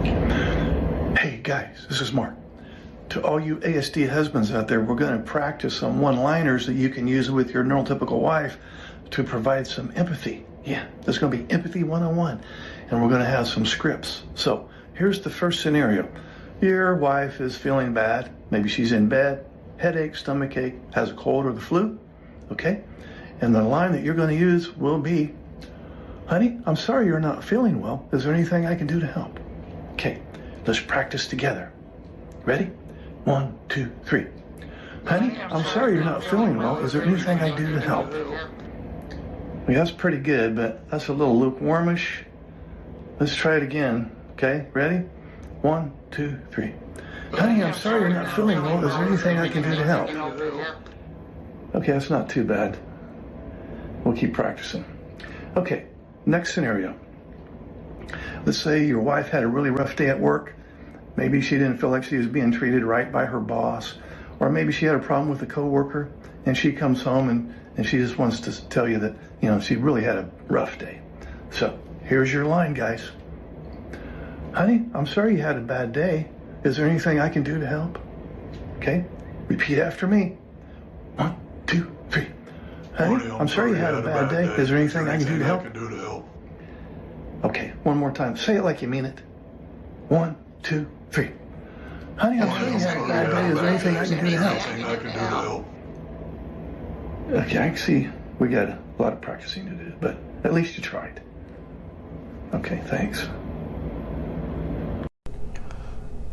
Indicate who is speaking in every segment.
Speaker 1: Hey guys, this is Mark. To all you ASD husbands out there, we're going to practice some one-liners that you can use with your neurotypical wife to provide some empathy. Yeah, there's going to be empathy 101, and we're going to have some scripts. So here's the first scenario. Your wife is feeling bad. Maybe she's in bed, headache, stomachache, has a cold or the flu. Okay? And the line that you're going to use will be, honey, I'm sorry you're not feeling well. Is there anything I can do to help? Okay, let's practice together. Ready? 1, 2, 3. Honey, I'm sorry you're not feeling well. Is there anything I can do to help? Yeah, that's pretty good, but that's a little lukewarmish. Let's try it again. Okay, ready? 1, 2, 3. Honey, I'm sorry you're not feeling well. Is there anything I can do to help? Okay, that's not too bad. We'll keep practicing. Okay, next scenario. Let's say your wife had a really rough day at work. Maybe she didn't feel like she was being treated right by her boss, or maybe she had a problem with a coworker, and she comes home and she just wants to tell you that, you know, she really had a rough day. So here's your line, guys. Honey, I'm sorry you had a bad day. Is there anything I can do to help? Okay, repeat after me. 1, 2, 3. Honey, I'm sorry you had a bad day. Is there anything I can do to help? Okay, one more time. Say it like you mean it. 1, 2, 3. Honey, I'm sorry you had a bad day. Is there anything I can do to help? Okay, I can see we got a lot of practicing to do, but at least you tried. Okay, thanks.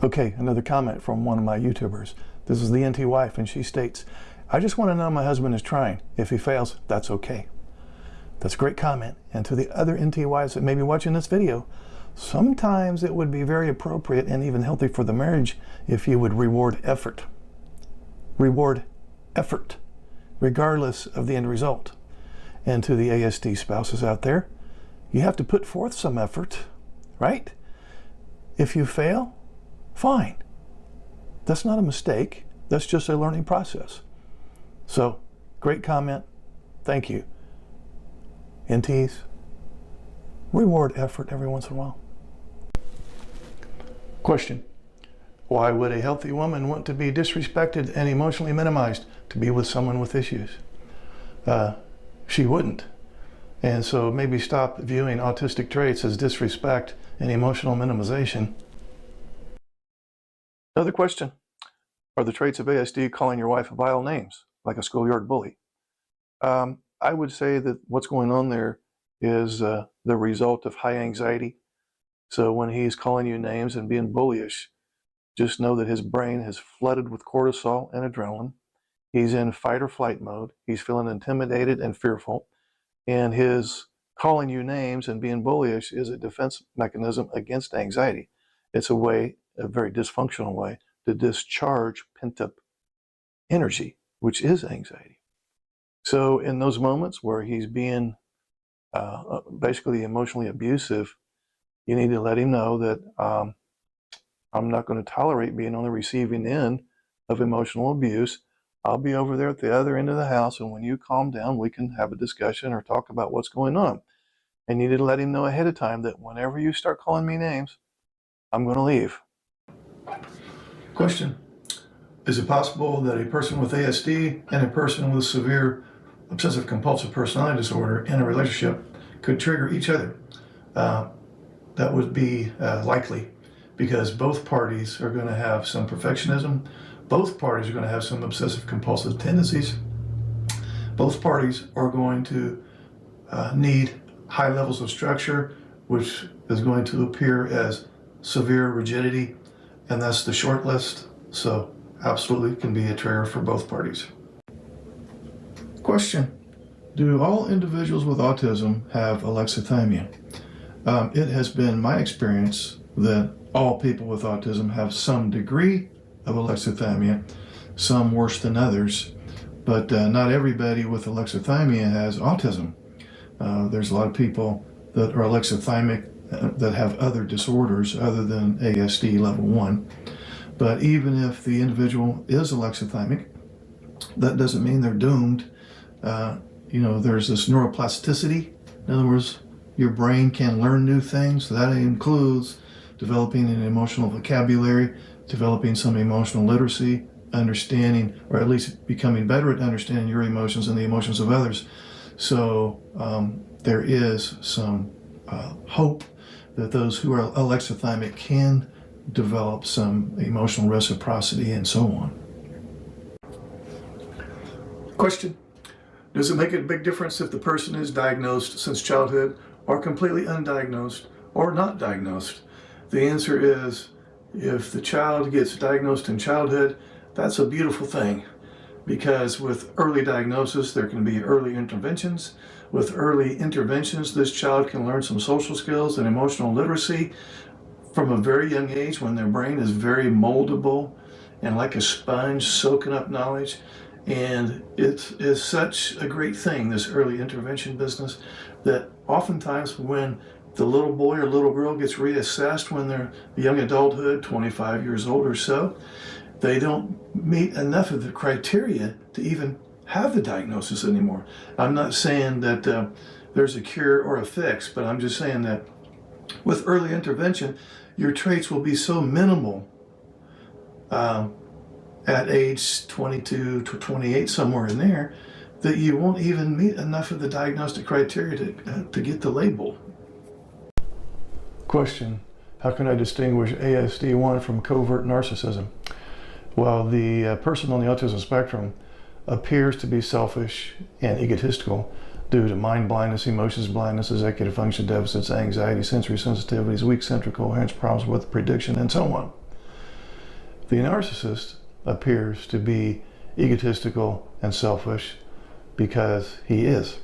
Speaker 1: Okay, another comment from one of my YouTubers. This is the NT wife, and she states, I just want to know my husband is trying. If he fails, that's okay. That's a great comment. And to the other NT wives that may be watching this video, sometimes it would be very appropriate and even healthy for the marriage if you would reward effort. Reward effort, regardless of the end result. And to the ASD spouses out there, you have to put forth some effort, right? If you fail, fine. That's not a mistake. That's just a learning process. So, great comment. Thank you. NTs, reward effort every once in a while. Question. Why would a healthy woman want to be disrespected and emotionally minimized to be with someone with issues? She wouldn't. And so maybe stop viewing autistic traits as disrespect and emotional minimization. Another question. Are the traits of ASD calling your wife vile names, like a schoolyard bully? I would say that what's going on there is the result of high anxiety. So when he's calling you names and being bullyish, just know that his brain is flooded with cortisol and adrenaline. He's in fight or flight mode. He's feeling intimidated and fearful. And his calling you names and being bullyish is a defense mechanism against anxiety. It's a way, a very dysfunctional way, to discharge pent-up energy, which is anxiety. So in those moments where he's being basically emotionally abusive, you need to let him know that I'm not going to tolerate being on the receiving end of emotional abuse. I'll be over there at the other end of the house, and when you calm down, we can have a discussion or talk about what's going on. And you need to let him know ahead of time that whenever you start calling me names, I'm going to leave. Question. Is it possible that a person with ASD and a person with severe obsessive compulsive personality disorder in a relationship could trigger each other? That would be likely, because both parties are going to have some perfectionism. Both parties are going to have some obsessive compulsive tendencies. Both parties are going to need high levels of structure, which is going to appear as severe rigidity, and that's the short list. So absolutely can be a trigger for both parties. Question. Do all individuals with autism have alexithymia? It has been my experience that all people with autism have some degree of alexithymia, some worse than others, but not everybody with alexithymia has autism. There's a lot of people that are alexithymic that have other disorders other than ASD level 1. But even if the individual is alexithymic, that doesn't mean they're doomed. There's this neuroplasticity. In other words, your brain can learn new things. So that includes developing an emotional vocabulary, developing some emotional literacy, understanding, or at least becoming better at understanding your emotions and the emotions of others. So there is some hope that those who are alexithymic can develop some emotional reciprocity and so on. Question: does it make a big difference if the person is diagnosed since childhood or completely undiagnosed or not diagnosed? The answer is, if the child gets diagnosed in childhood, that's a beautiful thing, because with early diagnosis, there can be early interventions. With early interventions, this child can learn some social skills and emotional literacy from a very young age, when their brain is very moldable and like a sponge soaking up knowledge. And it is such a great thing, this early intervention business, that oftentimes when the little boy or little girl gets reassessed when they're young adulthood, 25 years old or so, they don't meet enough of the criteria to even have the diagnosis anymore. I'm not saying that there's a cure or a fix, but I'm just saying that with early intervention, your traits will be so minimal at age 22 to 28, somewhere in there, that you won't even meet enough of the diagnostic criteria to get the label. Question: how can I distinguish ASD1 from covert narcissism? Well, the person on the autism spectrum appears to be selfish and egotistical due to mind blindness, emotions blindness, executive function deficits, anxiety, sensory sensitivities, weak central coherence, problems with prediction, and so on. The narcissist appears to be egotistical and selfish because he is.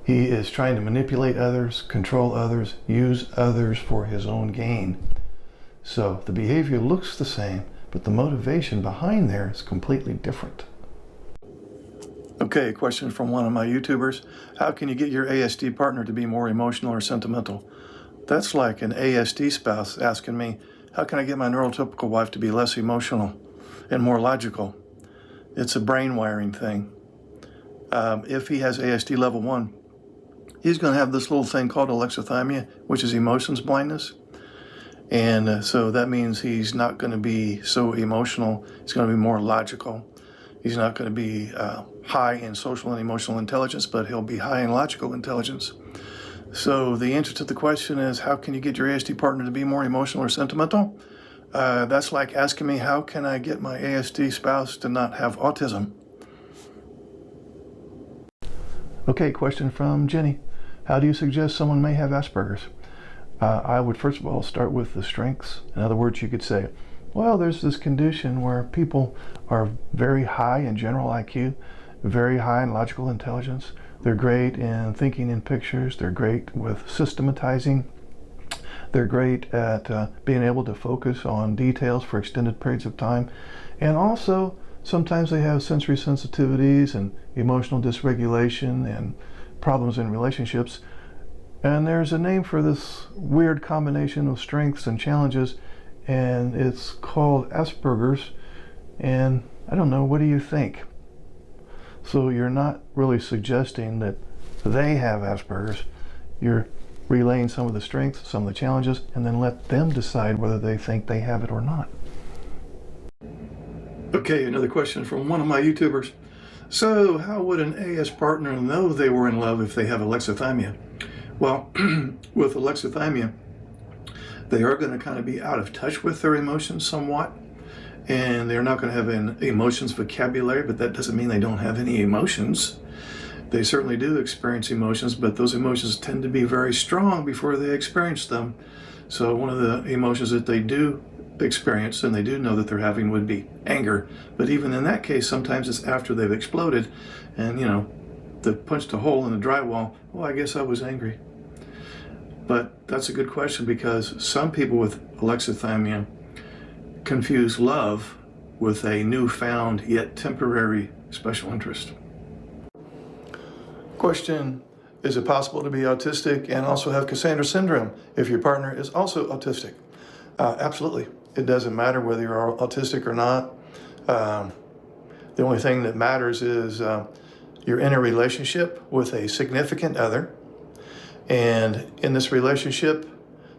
Speaker 1: He is trying to manipulate others, control others, use others for his own gain. So the behavior looks the same, but the motivation behind there is completely different. Okay, a question from one of my YouTubers. How can you get your ASD partner to be more emotional or sentimental? That's like an ASD spouse asking me, how can I get my neurotypical wife to be less emotional and more logical? It's a brain wiring thing. If he has ASD level 1, he's going to have this little thing called alexithymia, which is emotions blindness. And so that means he's not going to be so emotional. He's going to be more logical. He's not going to be high in social and emotional intelligence, but he'll be high in logical intelligence. So the answer to the question is, how can you get your ASD partner to be more emotional or sentimental? That's like asking me, how can I get my ASD spouse to not have autism? Okay, question from Jenny. How do you suggest someone may have Asperger's? I would first of all start with the strengths. In other words, you could say, well, there's this condition where people are very high in general IQ, very high in logical intelligence. They're great in thinking in pictures. They're great with systematizing. They're great at being able to focus on details for extended periods of time. And also, sometimes they have sensory sensitivities and emotional dysregulation and problems in relationships. And there's a name for this weird combination of strengths and challenges, and it's called Asperger's. And I don't know, what do you think? So you're not really suggesting that they have Asperger's. You're relaying some of the strengths, some of the challenges, and then let them decide whether they think they have it or not. Okay, another question from one of my YouTubers. So how would an AS partner know they were in love if they have alexithymia? Well, with alexithymia, they are going to kind of be out of touch with their emotions somewhat, and they're not going to have an emotions vocabulary, but that doesn't mean they don't have any emotions. They certainly do experience emotions, but those emotions tend to be very strong before they experience them. So one of the emotions that they do experience and they do know that they're having would be anger. But even in that case, sometimes it's after they've exploded and, they've punched a hole in the drywall. Well, I guess I was angry. But that's a good question, because some people with alexithymia confuse love with a newfound yet temporary special interest. Question: is it possible to be autistic and also have Cassandra syndrome if your partner is also autistic? Absolutely. It doesn't matter whether you're autistic or not. The only thing that matters is you're in a relationship with a significant other, and in this relationship,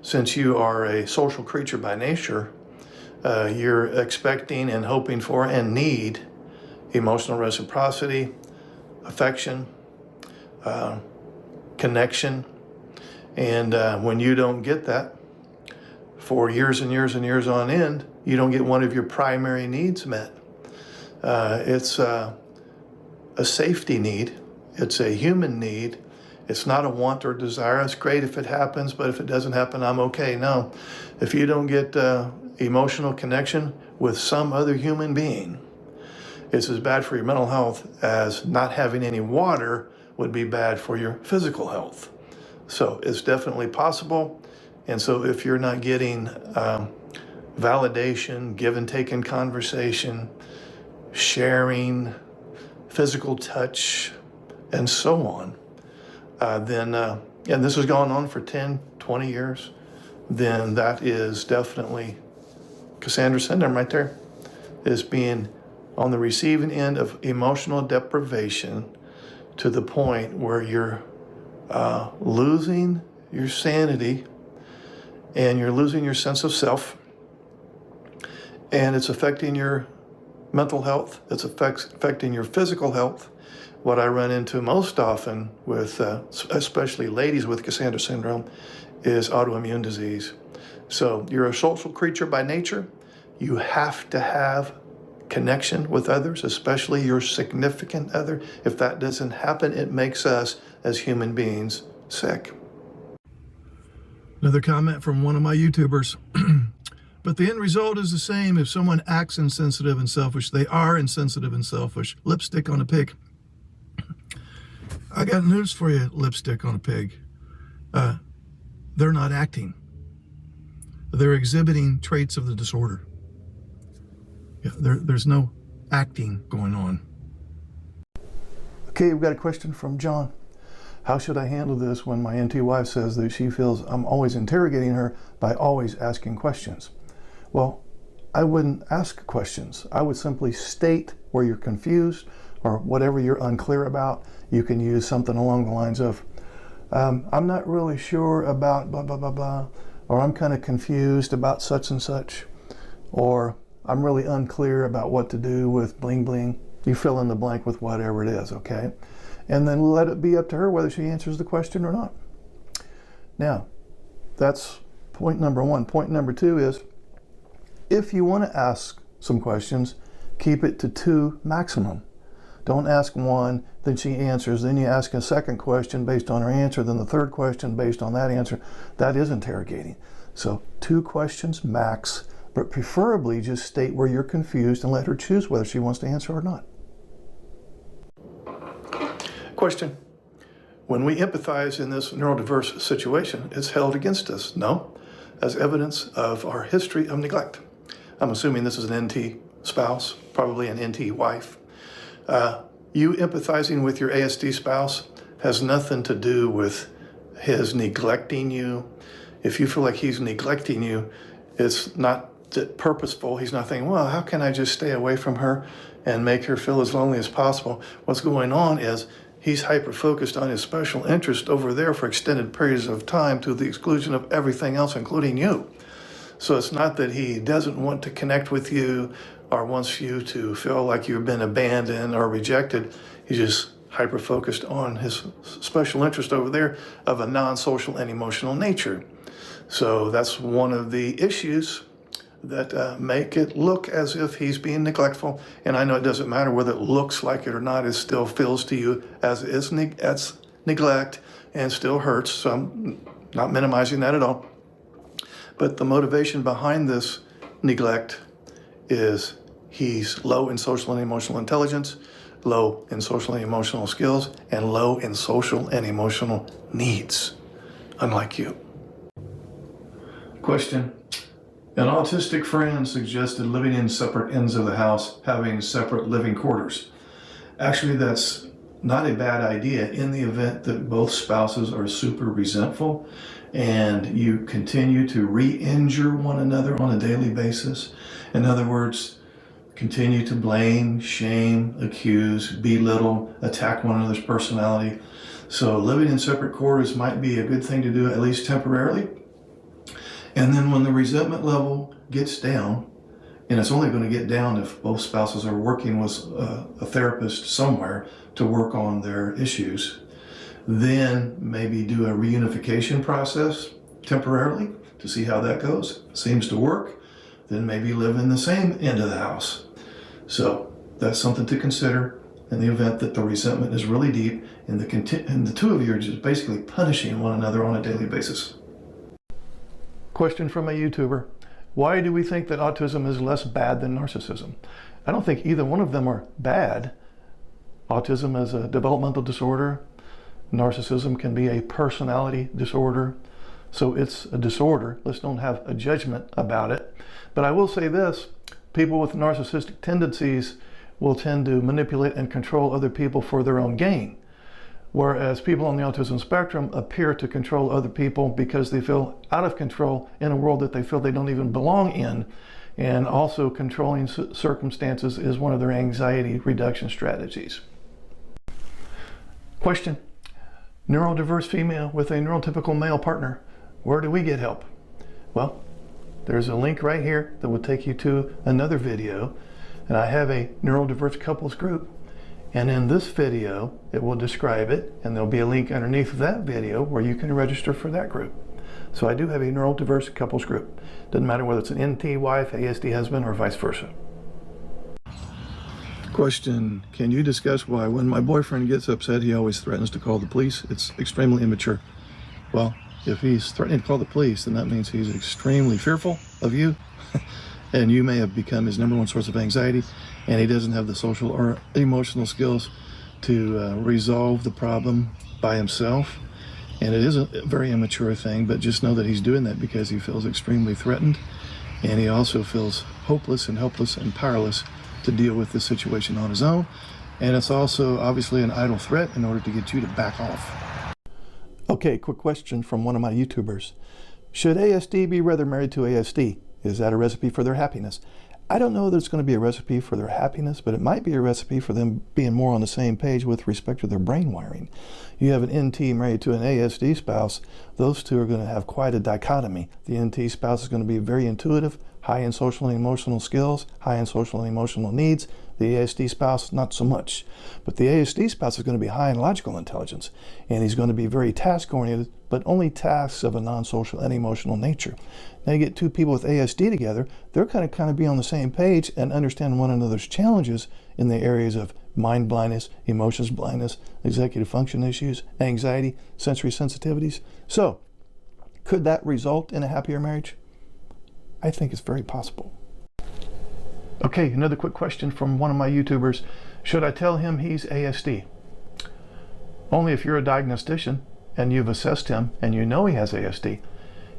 Speaker 1: since you are a social creature by nature, you're expecting and hoping for and need emotional reciprocity, affection, connection. And when you don't get that for years and years and years on end, you don't get one of your primary needs met. It's a safety need. It's a human need. It's not a want or desire. It's great if it happens, but if it doesn't happen, I'm okay. No. If you don't get emotional connection with some other human being, it's as bad for your mental health as not having any water would be bad for your physical health. So it's definitely possible. And so if you're not getting validation, give and take in conversation, sharing, physical touch, and so on, then, and this has gone on for 10, 20 years, then that is definitely Cassandra syndrome right there, is being on the receiving end of emotional deprivation to the point where you're losing your sanity and you're losing your sense of self, and it's affecting your mental health, it's affecting your physical health. What I run into most often with, especially ladies with Cassandra syndrome, is autoimmune disease. So you're a social creature by nature. You have to have connection with others, especially your significant other. If that doesn't happen, it makes us as human beings sick.
Speaker 2: Another comment from one of my YouTubers. But the end result is the same. If someone acts insensitive and selfish, they are insensitive and selfish. Lipstick on a pig. I got news for you, lipstick on a pig. They're not acting. They're exhibiting traits of the disorder. Yeah, there's no acting going on.
Speaker 1: Okay, we've got a question from John. How should I handle this when my NT wife says that she feels I'm always interrogating her by always asking questions? Well, I wouldn't ask questions. I would simply state where you're confused or whatever you're unclear about. You can use something along the lines of, I'm not really sure about blah, blah, blah, blah, or I'm kind of confused about such and such, or I'm really unclear about what to do with bling bling. You fill in the blank with whatever it is, okay? And then let it be up to her whether she answers the question or not. Now, that's point number one. Point number two is, if you want to ask some questions, keep it to 2 maximum. Don't ask one, then she answers, then you ask a second question based on her answer, then the third question based on that answer. That is interrogating. So 2 questions max, but preferably just state where you're confused and let her choose whether she wants to answer or not. Question. When we empathize in this neurodiverse situation, it's held against us, no, as evidence of our history of neglect. I'm assuming this is an NT spouse, probably an NT wife. You empathizing with your ASD spouse has nothing to do with his neglecting you. If you feel like he's neglecting you, it's not purposeful. He's not thinking, well, how can I just stay away from her and make her feel as lonely as possible? What's going on is he's hyper-focused on his special interest over there for extended periods of time to the exclusion of everything else, including you. So it's not that he doesn't want to connect with you or wants you to feel like you've been abandoned or rejected. He's just hyper-focused on his special interest over there of a non-social and emotional nature. So that's one of the issues that make it look as if he's being neglectful. And I know it doesn't matter whether it looks like it or not, it still feels to you as is neglect and still hurts. So I'm not minimizing that at all. But the motivation behind this neglect is he's low in social and emotional intelligence, low in social and emotional skills, and low in social and emotional needs, unlike you. Question. An autistic friend suggested living in separate ends of the house, having separate living quarters. Actually, that's not a bad idea in the event that both spouses are super resentful and you continue to re-injure one another on a daily basis. In other words, continue to blame, shame, accuse, belittle, attack one another's personality. So living in separate quarters might be a good thing to do, at least temporarily. And then when the resentment level gets down, and it's only going to get down if both spouses are working with a therapist somewhere to work on their issues, then maybe do a reunification process temporarily to see how that goes. Seems to work, then maybe live in the same end of the house. So that's something to consider in the event that the resentment is really deep and the two of you are just basically punishing one another on a daily basis. Question from a YouTuber. Why do we think that autism is less bad than narcissism? I don't think either one of them are bad. Autism is a developmental disorder. Narcissism can be a personality disorder. So it's a disorder. Let's don't have a judgment about it. But I will say this, people with narcissistic tendencies will tend to manipulate and control other people for their own gain. Whereas people on the autism spectrum appear to control other people because they feel out of control in a world that they feel they don't even belong in. And also controlling circumstances is one of their anxiety reduction strategies. Question. Neurodiverse female with a neurotypical male partner. Where do we get help? Well, there's a link right here that will take you to another video. And I have a neurodiverse couples group. And in this video, it will describe it, and there'll be a link underneath that video where you can register for that group. So I do have a neurodiverse couples group. Doesn't matter whether it's an NT wife, ASD husband, or vice versa. Question, can you discuss why when my boyfriend gets upset, he always threatens to call the police? It's extremely immature. Well, if he's threatening to call the police, then that means he's extremely fearful of you. And you may have become his number one source of anxiety, and he doesn't have the social or emotional skills to resolve the problem by himself. And it is a very immature thing, but just know that he's doing that because he feels extremely threatened, and he also feels hopeless and helpless and powerless to deal with this situation on his own. And it's also obviously an idle threat in order to get you to back off. Okay, quick question from one of my YouTubers. Should ASD be rather married to ASD? Is that a recipe for their happiness? I don't know that it's going to be a recipe for their happiness, but it might be a recipe for them being more on the same page with respect to their brain wiring. You have an NT married to an ASD spouse, those two are going to have quite a dichotomy. The NT spouse is going to be very intuitive, high in social and emotional skills, high in social and emotional needs. The ASD spouse, not so much. But the ASD spouse is going to be high in logical intelligence, and he's going to be very task-oriented, but only tasks of a non-social and emotional nature. Now you get two people with ASD together, they're going to kind of be on the same page and understand one another's challenges in the areas of mind blindness, emotions blindness, executive function issues, anxiety, sensory sensitivities. So, could that result in a happier marriage? I think it's very possible. Okay, another quick question from one of my YouTubers. Should I tell him he's ASD? Only if you're a diagnostician and you've assessed him and you know he has ASD.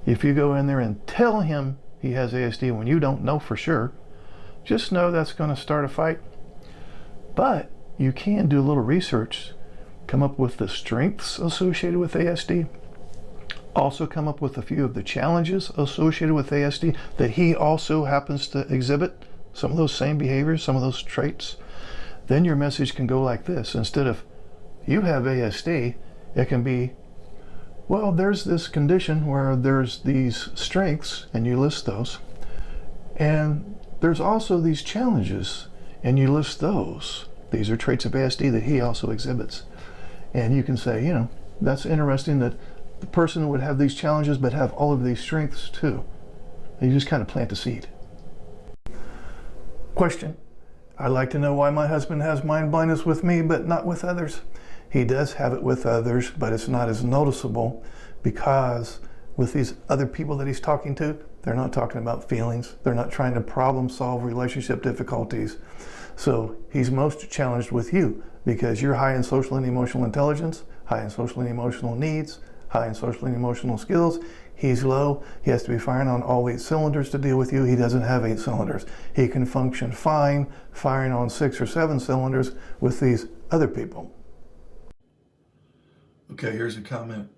Speaker 1: If you go in there and tell him he has ASD when you don't know for sure, just know that's going to start a fight. But you can do a little research, come up with the strengths associated with ASD, also come up with a few of the challenges associated with ASD that he also happens to exhibit, some of those same behaviors, some of those traits. Then your message can go like this. Instead of, you have ASD, it can be, well, there's this condition where there's these strengths, and you list those. And there's also these challenges, and you list those. These are traits of ASD that he also exhibits. And you can say, you know, that's interesting that the person would have these challenges but have all of these strengths too. And you just kind of plant the seed. Question. I'd like to know why my husband has mind blindness with me but not with others. He does have it with others, but it's not as noticeable because with these other people that he's talking to, they're not talking about feelings. They're not trying to problem solve relationship difficulties. So he's most challenged with you because you're high in social and emotional intelligence, high in social and emotional needs, high in social and emotional skills. He's low. He has to be firing on all 8 cylinders to deal with you. He doesn't have 8 cylinders. He can function fine firing on 6 or 7 cylinders with these other people. Okay, here's a comment.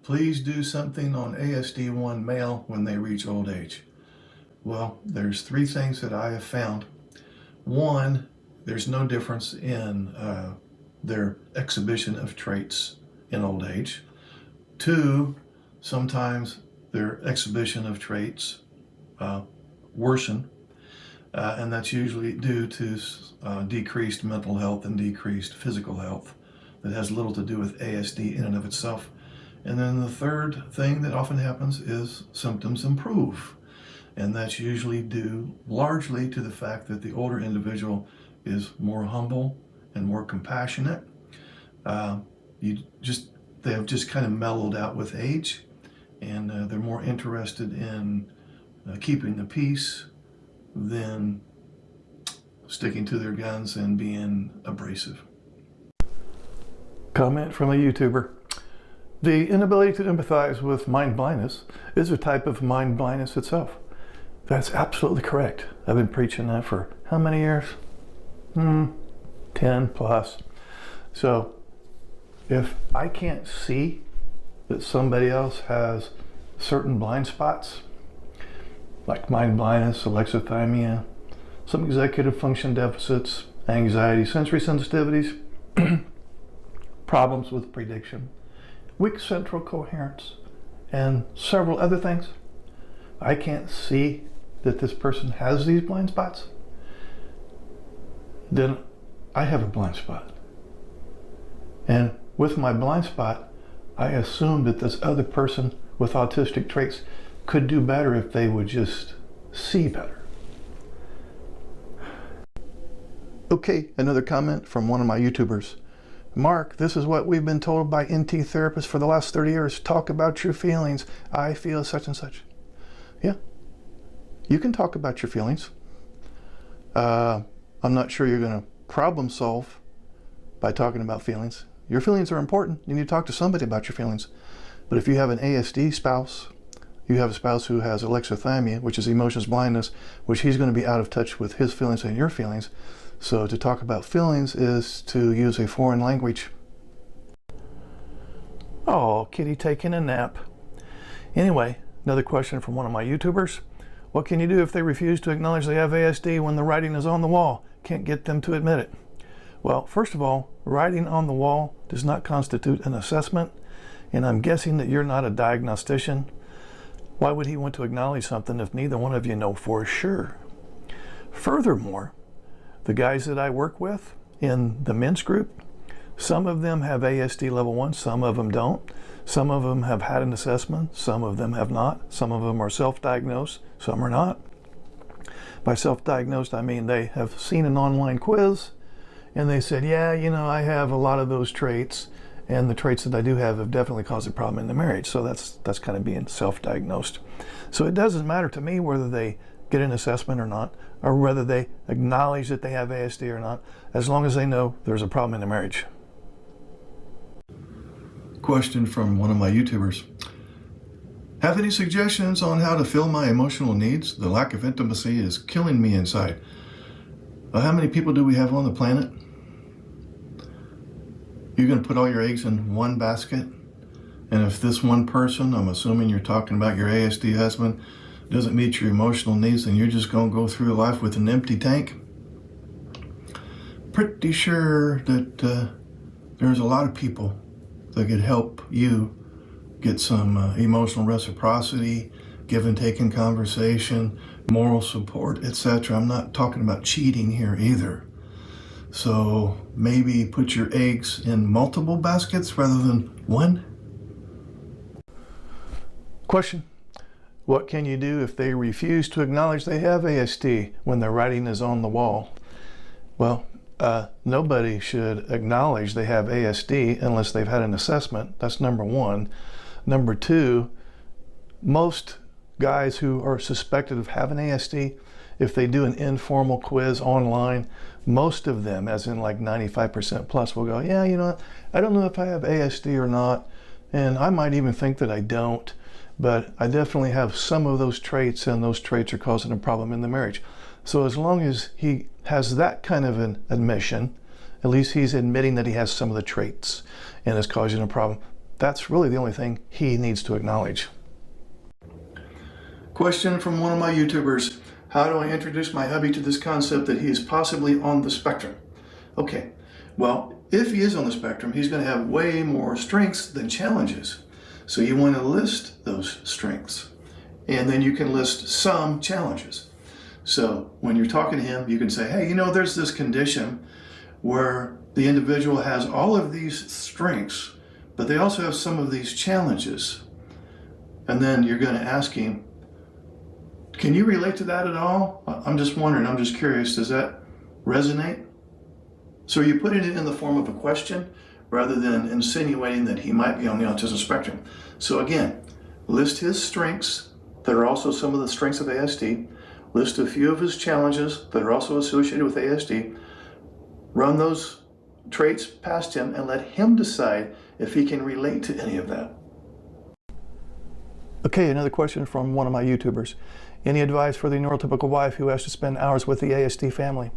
Speaker 1: Please do something on ASD1 male when they reach old age. Well, there's 3 things that I have found. 1, there's no difference in their exhibition of traits in old age. 2, sometimes their exhibition of traits worsen, and that's usually due to decreased mental health and decreased physical health that has little to do with ASD in and of itself. And then the third thing that often happens is symptoms improve. And that's usually due largely to the fact that the older individual is more humble and more compassionate. They have just kind of mellowed out with age, and they're more interested in keeping the peace than sticking to their guns and being abrasive. Comment from a YouTuber. The inability to empathize with mind blindness is a type of mind blindness itself. That's absolutely correct. I've been preaching that for how many years? 10 plus. So if I can't see that somebody else has certain blind spots, like mind blindness, alexithymia, some executive function deficits, anxiety, sensory sensitivities, problems with prediction, weak central coherence, and several other things, I can't see that this person has these blind spots, then I have a blind spot. And with my blind spot, I assume that this other person with autistic traits could do better if they would just see better. Okay, another comment from one of my YouTubers. Mark, this is what we've been told by NT therapists for the last 30 years. Talk about your feelings. I feel such and such. Yeah, you can talk about your feelings. I'm not sure you're going to problem solve by talking about feelings. Your feelings are important. You need to talk to somebody about your feelings. But if you have an ASD spouse, you have a spouse who has alexithymia, which is emotions blindness, which he's going to be out of touch with his feelings and your feelings. So to talk about feelings is to use a foreign language. Oh, kitty taking a nap. Anyway, another question from one of my YouTubers. What can you do if they refuse to acknowledge they have ASD when the writing is on the wall? Can't get them to admit it. Well, first of all, writing on the wall does not constitute an assessment, and I'm guessing that you're not a diagnostician. Why would he want to acknowledge something if neither one of you know for sure? Furthermore, the guys that I work with in the men's group, some of them have ASD level 1, some of them don't. Some of them have had an assessment, some of them have not. Some of them are self-diagnosed, some are not. By self-diagnosed, I mean they have seen an online quiz and they said, yeah, you know, I have a lot of those traits, and the traits that I do have definitely caused a problem in the marriage. So that's kind of being self-diagnosed. So it doesn't matter to me whether they get an assessment or not, or whether they acknowledge that they have ASD or not, as long as they know there's a problem in the marriage. Question from one of my YouTubers. Have any suggestions on how to fill my emotional needs? The lack of intimacy is killing me inside. How many people do we have on the planet? You're going to put all your eggs in one basket? And if this one person, I'm assuming you're talking about your ASD husband, doesn't meet your emotional needs, then you're just going to go through life with an empty tank? Pretty sure that there's a lot of people that could help you get some emotional reciprocity, give and take in conversation, moral support, etc. I'm not talking about cheating here either. So maybe put your eggs in multiple baskets rather than one. Question. What can you do if they refuse to acknowledge they have ASD when the writing is on the wall? Well, nobody should acknowledge they have ASD unless they've had an assessment. That's number one. Number two, most guys who are suspected of having ASD, if they do an informal quiz online, most of them, as in like 95% plus, will go, yeah, you know what, I don't know if I have ASD or not, and I might even think that I don't, but I definitely have some of those traits, and those traits are causing a problem in the marriage. So as long as he has that kind of an admission, at least he's admitting that he has some of the traits and is causing a problem, that's really the only thing he needs to acknowledge. Question from one of my YouTubers. How do I introduce my hubby to this concept that he is possibly on the spectrum? Okay, well, if he is on the spectrum, he's going to have way more strengths than challenges. So you want to list those strengths, and then you can list some challenges. So when you're talking to him, you can say, hey, there's this condition where the individual has all of these strengths, but they also have some of these challenges. And then you're going to ask him, can you relate to that at all? I'm just wondering, I'm just curious, does that resonate? So you put it in the form of a question rather than insinuating that he might be on the autism spectrum. So again, list his strengths that are also some of the strengths of ASD, list a few of his challenges that are also associated with ASD, run those traits past him and let him decide if he can relate to any of that.
Speaker 2: Okay, another question from one of my YouTubers. Any advice for the neurotypical wife who has to spend hours with the ASD family?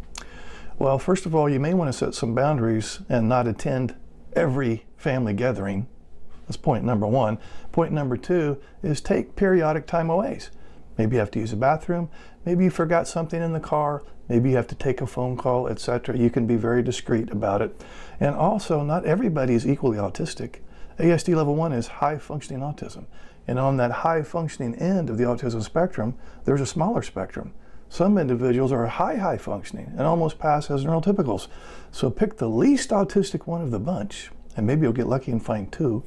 Speaker 2: Well, first of all, you may want to set some boundaries and not attend every family gathering. That's point number one. Point number two is take periodic time aways. Maybe you have to use a bathroom, maybe you forgot something in the car, maybe you have to take a phone call, etc. You can be very discreet about it. And also, not everybody is equally autistic. ASD level 1 is high functioning autism. And on that high functioning end of the autism spectrum, there's a smaller spectrum. Some individuals are high functioning and almost pass as neurotypicals. So pick the least autistic one of the bunch, and maybe you'll get lucky and find two,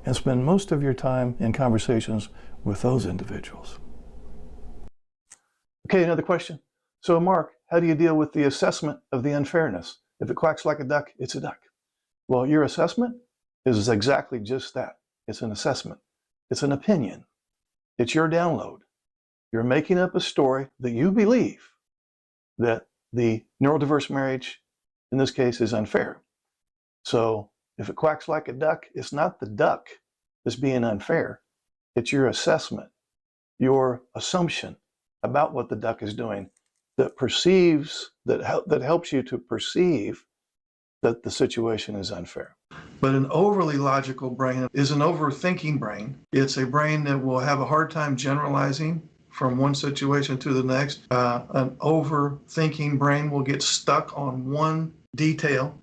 Speaker 2: and spend most of your time in conversations with those individuals. Okay, another question. So Mark, how do you deal with the assessment of the unfairness? If it quacks like a duck, it's a duck. Well, your assessment is exactly just that. It's an assessment. It's an opinion. It's your download. You're making up a story that you believe that the neurodiverse marriage, in this case, is unfair. So if it quacks like a duck, it's not the duck that's being unfair. It's your assessment, your assumption about what the duck is doing that helps you to perceive that the situation is unfair. But an overly logical brain is an overthinking brain. It's a brain that will have a hard time generalizing from one situation to the next. An overthinking brain will get stuck on one detail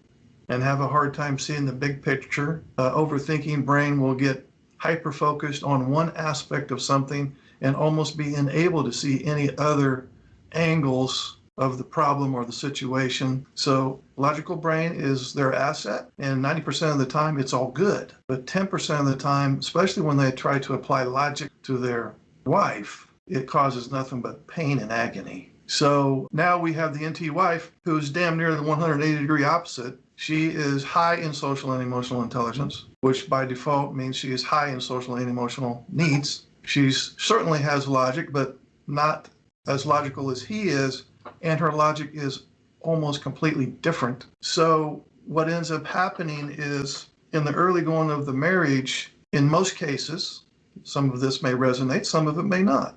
Speaker 2: and have a hard time seeing the big picture. Overthinking brain will get hyper-focused on one aspect of something and almost be unable to see any other angles of the problem or the situation. So logical brain is their asset, and 90% of the time it's all good. But 10% of the time, especially when they try to apply logic to their wife, it causes nothing but pain and agony. So now we have the NT wife who's damn near the 180-degree opposite. She is high in social and emotional intelligence, which by default means she is high in social and emotional needs. She certainly has logic, but not as logical as he is, and her logic is almost completely different. So what ends up happening is in the early going of the marriage, in most cases, some of this may resonate, some of it may not.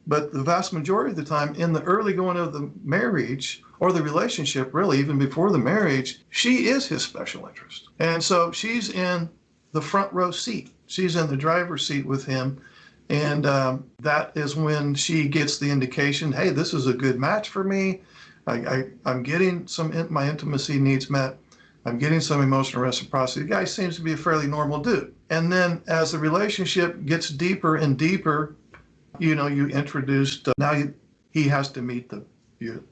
Speaker 2: But the vast majority of the time in the early going of the marriage or the relationship, really even before the marriage, she is his special interest. And so she's in the front row seat. She's in the driver's seat with him. And that is when she gets the indication, hey, this is a good match for me. I'm getting my intimacy needs met. I'm getting some emotional reciprocity. The guy seems to be a fairly normal dude. And then as the relationship gets deeper and deeper, you introduced, he has to meet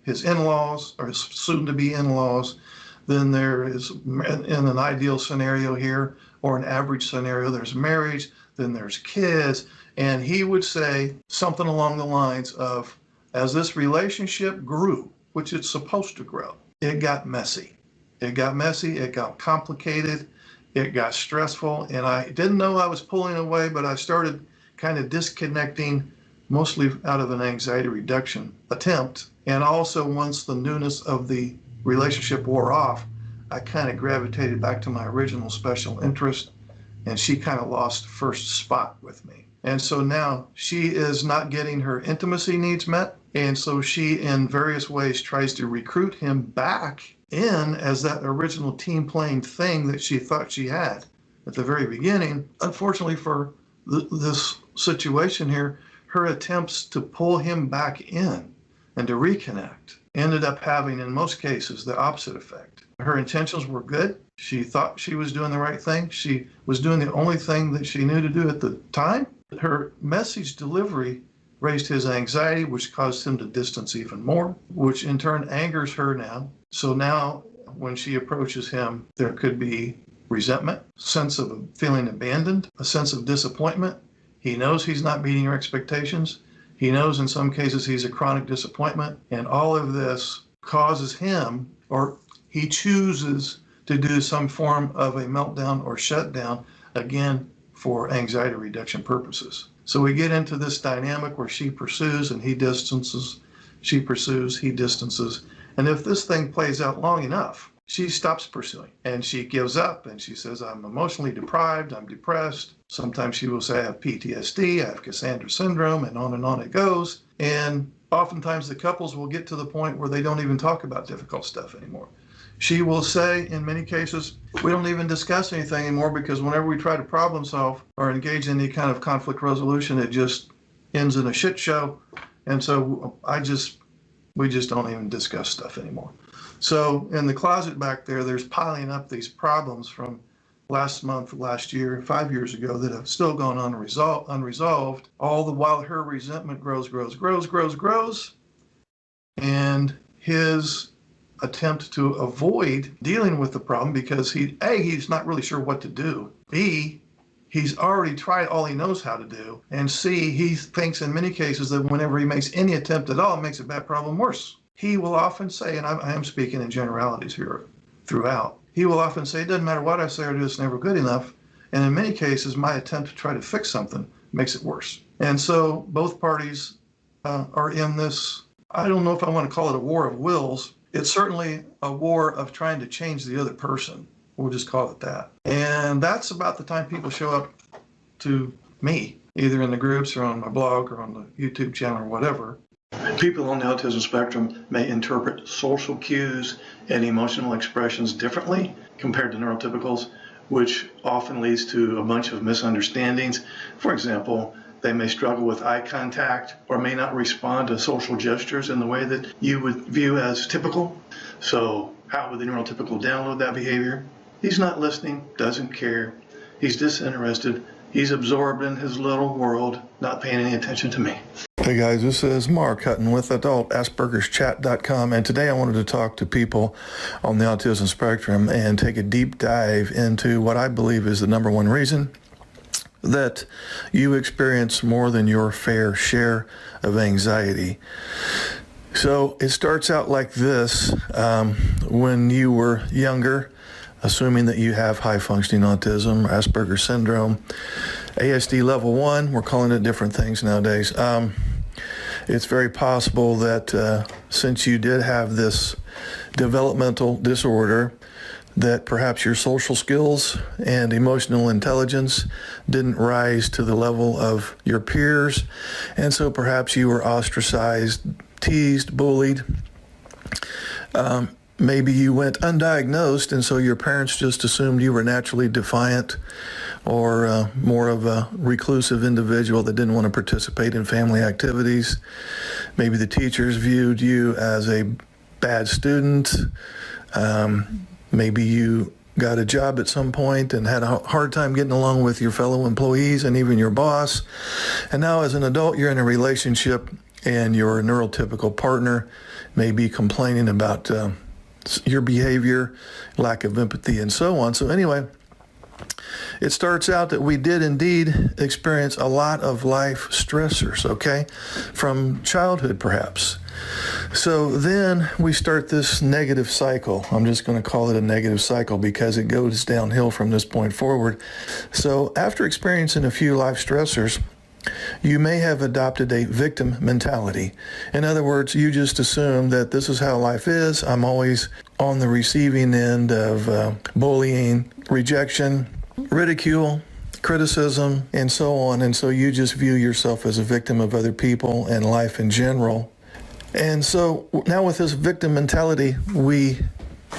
Speaker 2: his in-laws or his soon-to-be in-laws. Then there is, in an ideal scenario here, or an average scenario, there's marriage, then there's kids. And he would say something along the lines of, as this relationship grew, which it's supposed to grow, it got messy. It got messy, it got complicated, it got stressful, and I didn't know I was pulling away, but I started kind of disconnecting, mostly out of an anxiety reduction attempt. And also once the newness of the relationship wore off, I kind of gravitated back to my original special interest, and she kind of lost first spot with me. And so now she is not getting her intimacy needs met. And so she, in various ways, tries to recruit him back in as that original team playing thing that she thought she had at the very beginning. Unfortunately for this situation here, her attempts to pull him back in and to reconnect ended up having, in most cases, the opposite effect.
Speaker 1: Her intentions were good. She thought she was doing the right thing. She was doing the only thing that she knew to do at the time. Her message delivery raised his anxiety, which caused him to distance even more, which in turn angers her now. So now when she approaches him, there could be resentment, sense of feeling abandoned, a sense of disappointment. He knows he's not meeting her expectations. He knows in some cases he's a chronic disappointment. And all of this causes him, or he chooses to do some form of a meltdown or shutdown, again, for anxiety reduction purposes. So we get into this dynamic where she pursues and he distances, she pursues, he distances. And if this thing plays out long enough, she stops pursuing and she gives up and she says, I'm emotionally deprived, I'm depressed. Sometimes she will say, I have PTSD, I have Cassandra syndrome, and on it goes. And oftentimes the couples will get to the point where they don't even talk about difficult stuff anymore. She will say, in many cases, we don't even discuss anything anymore because whenever we try to problem solve or engage in any kind of conflict resolution, it just ends in a shit show. And so we just don't even discuss stuff anymore. So in the closet back there, there's piling up these problems from last month, last year, 5 years ago that have still gone unresolved, all the while her resentment grows. And his attempt to avoid dealing with the problem because he's not really sure what to do. B, he's already tried all he knows how to do. And C, he thinks in many cases that whenever he makes any attempt at all, it makes a bad problem worse. He will often say, and I am speaking in generalities here throughout, he will often say, it doesn't matter what I say or do, it's never good enough. And in many cases, my attempt to try to fix something makes it worse. And so both parties are in this, I don't know if I want to call it a war of wills. It's certainly a war of trying to change the other person. We'll just call it that. And that's about the time people show up to me, either in the groups or on my blog or on the YouTube channel or whatever. People on the autism spectrum may interpret social cues and emotional expressions differently compared to neurotypicals, which often leads to a bunch of misunderstandings. For example, they may struggle with eye contact or may not respond to social gestures in the way that you would view as typical. So how would the neurotypical download that behavior? He's not listening, doesn't care. He's disinterested. He's absorbed in his little world, not paying any attention to me. Hey guys, this is Mark Hutton with AdultAsperger'sChat.com, and today I wanted to talk to people on the autism spectrum and take a deep dive into what I believe is the number one reason that you experience more than your fair share of anxiety. So it starts out like this. When you were younger, assuming that you have high-functioning autism, Asperger's syndrome, ASD level 1, we're calling it different things nowadays. It's very possible that since you did have this developmental disorder, that perhaps your social skills and emotional intelligence didn't rise to the level of your peers, and so perhaps you were ostracized, teased, bullied. Maybe you went undiagnosed, and so your parents just assumed you were naturally defiant or more of a reclusive individual that didn't want to participate in family activities. Maybe the teachers viewed you as a bad student. Maybe you got a job at some point and had a hard time getting along with your fellow employees and even your boss. And now as an adult, you're in a relationship and your neurotypical partner may be complaining about your behavior, lack of empathy, and so on. So anyway, it starts out that we did indeed experience a lot of life stressors, okay, from childhood perhaps. So then we start this negative cycle. I'm just going to call it a negative cycle because it goes downhill from this point forward. So after experiencing a few life stressors, you may have adopted a victim mentality. In other words, you just assume that this is how life is. I'm always on the receiving end of bullying, rejection, ridicule, criticism, and so on. And so you just view yourself as a victim of other people and life in general. And so now with this victim mentality, we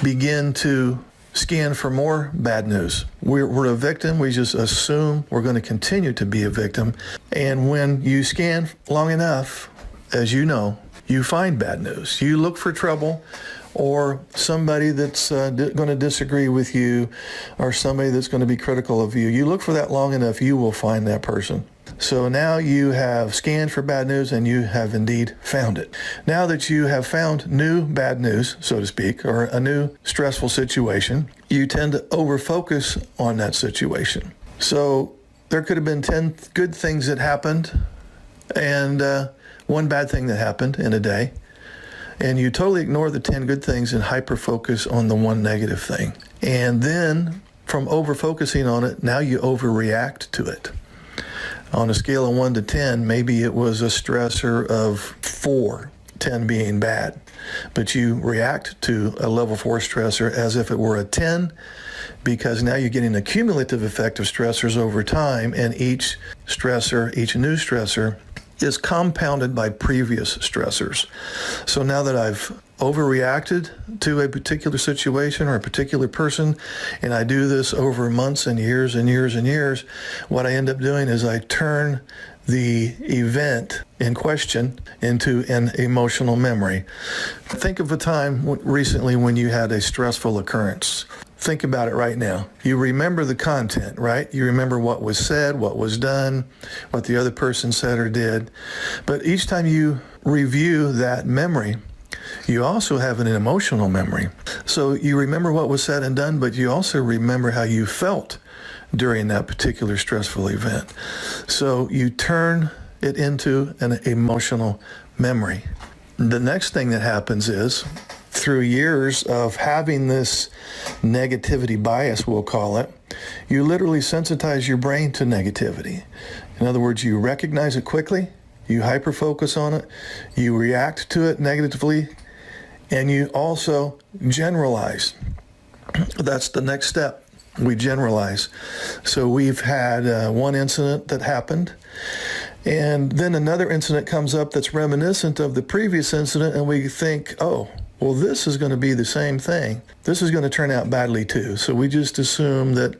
Speaker 1: begin to scan for more bad news. We're a victim. We just assume we're going to continue to be a victim. And when you scan long enough, as you know, you find bad news. You look for trouble,
Speaker 2: or somebody that's going to disagree with you, or somebody that's going to be critical of you. You look for that long enough, you will find that person. So now you have scanned for bad news and you have indeed found it. Now that you have found new bad news, so to speak, or a new stressful situation, you tend to over-focus on that situation. So there could have been 10 good things that happened and one bad thing that happened in a day. And you totally ignore the 10 good things and hyper-focus on the one negative thing. And then from over-focusing on it, now you overreact to it. On a scale of 1 to 10, maybe it was a stressor of 4, 10 being bad. But you react to a level 4 stressor as if it were a 10, because now you're getting a cumulative effect of stressors over time, and each stressor, each new stressor, is compounded by previous stressors. So now that I've overreacted to a particular situation or a particular person, and I do this over months and years and years and years, what I end up doing is I turn the event in question into an emotional memory. Think of a time recently when you had a stressful occurrence. Think about it right now. You remember the content, right? You remember what was said, what was done, what the other person said or did. But each time you review that memory, you also have an emotional memory. So you remember what was said and done, but you also remember how you felt during that particular stressful event. So you turn it into an emotional memory. The next thing that happens is, through years of having this negativity bias, we'll call it, you literally sensitize your brain to negativity. In other words, you recognize it quickly, you hyper-focus on it, you react to it negatively, and you also generalize. That's the next step. We generalize. So we've had one incident that happened, and then another incident comes up that's reminiscent of the previous incident, and we think, oh, well, this is going to be the same thing. This is going to turn out badly too. So we just assume that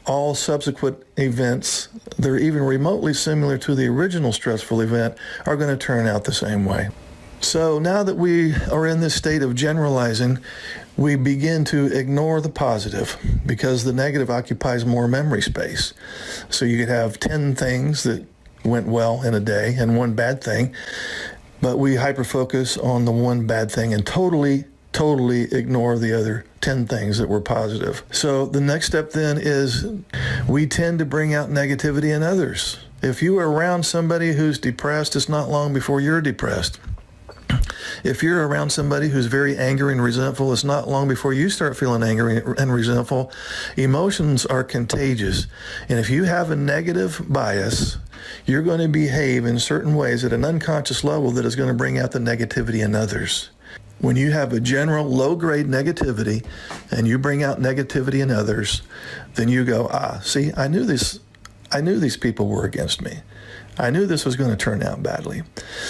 Speaker 2: all subsequent events that are even remotely similar to the original stressful event are going to turn out the same way. So now that we are in this state of generalizing, we begin to ignore the positive because the negative occupies more memory space. So you could have 10 things that went well in a day and one bad thing, but we hyper-focus on the one bad thing and totally ignore the other 10 things that were positive. So the next step then is we tend to bring out negativity in others. If you are around somebody who's depressed, it's not long before you're depressed. If you're around somebody who's very angry and resentful, it's not long before you start feeling angry and resentful. Emotions are contagious. And if you have a negative bias, you're going to behave in certain ways at an unconscious level that is going to bring out the negativity in others. When you have a general low-grade negativity and you bring out negativity in others, then you go, see, I knew these people were against me. I knew this was going to turn out badly.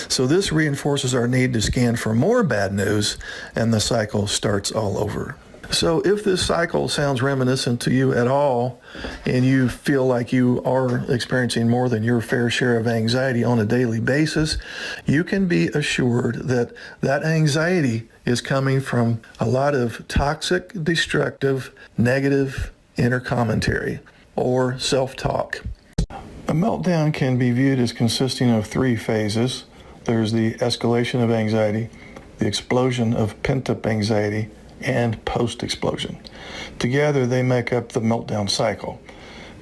Speaker 2: So this reinforces our need to scan for more bad news, and the cycle starts all over. So if this cycle sounds reminiscent to you at all, and you feel like you are experiencing more than your fair share of anxiety on a daily basis, you can be assured that that anxiety is coming from a lot of toxic, destructive, negative inner commentary or self-talk. A meltdown can be viewed as consisting of 3 phases. There's the escalation of anxiety, the explosion of pent-up anxiety, and post-explosion. Together, they make up the meltdown cycle.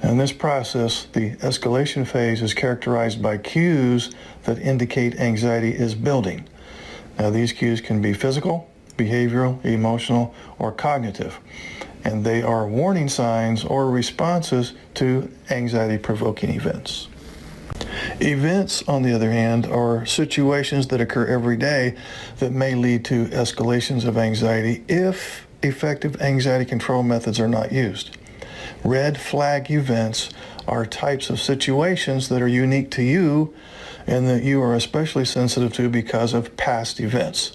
Speaker 2: In this process, the escalation phase is characterized by cues that indicate anxiety is building. Now, these cues can be physical, behavioral, emotional, or cognitive, and they are warning signs or responses to anxiety-provoking events. Events, on the other hand, are situations that occur every day that may lead to escalations of anxiety if effective anxiety control methods are not used. Red flag events are types of situations that are unique to you and that you are especially sensitive to because of past events.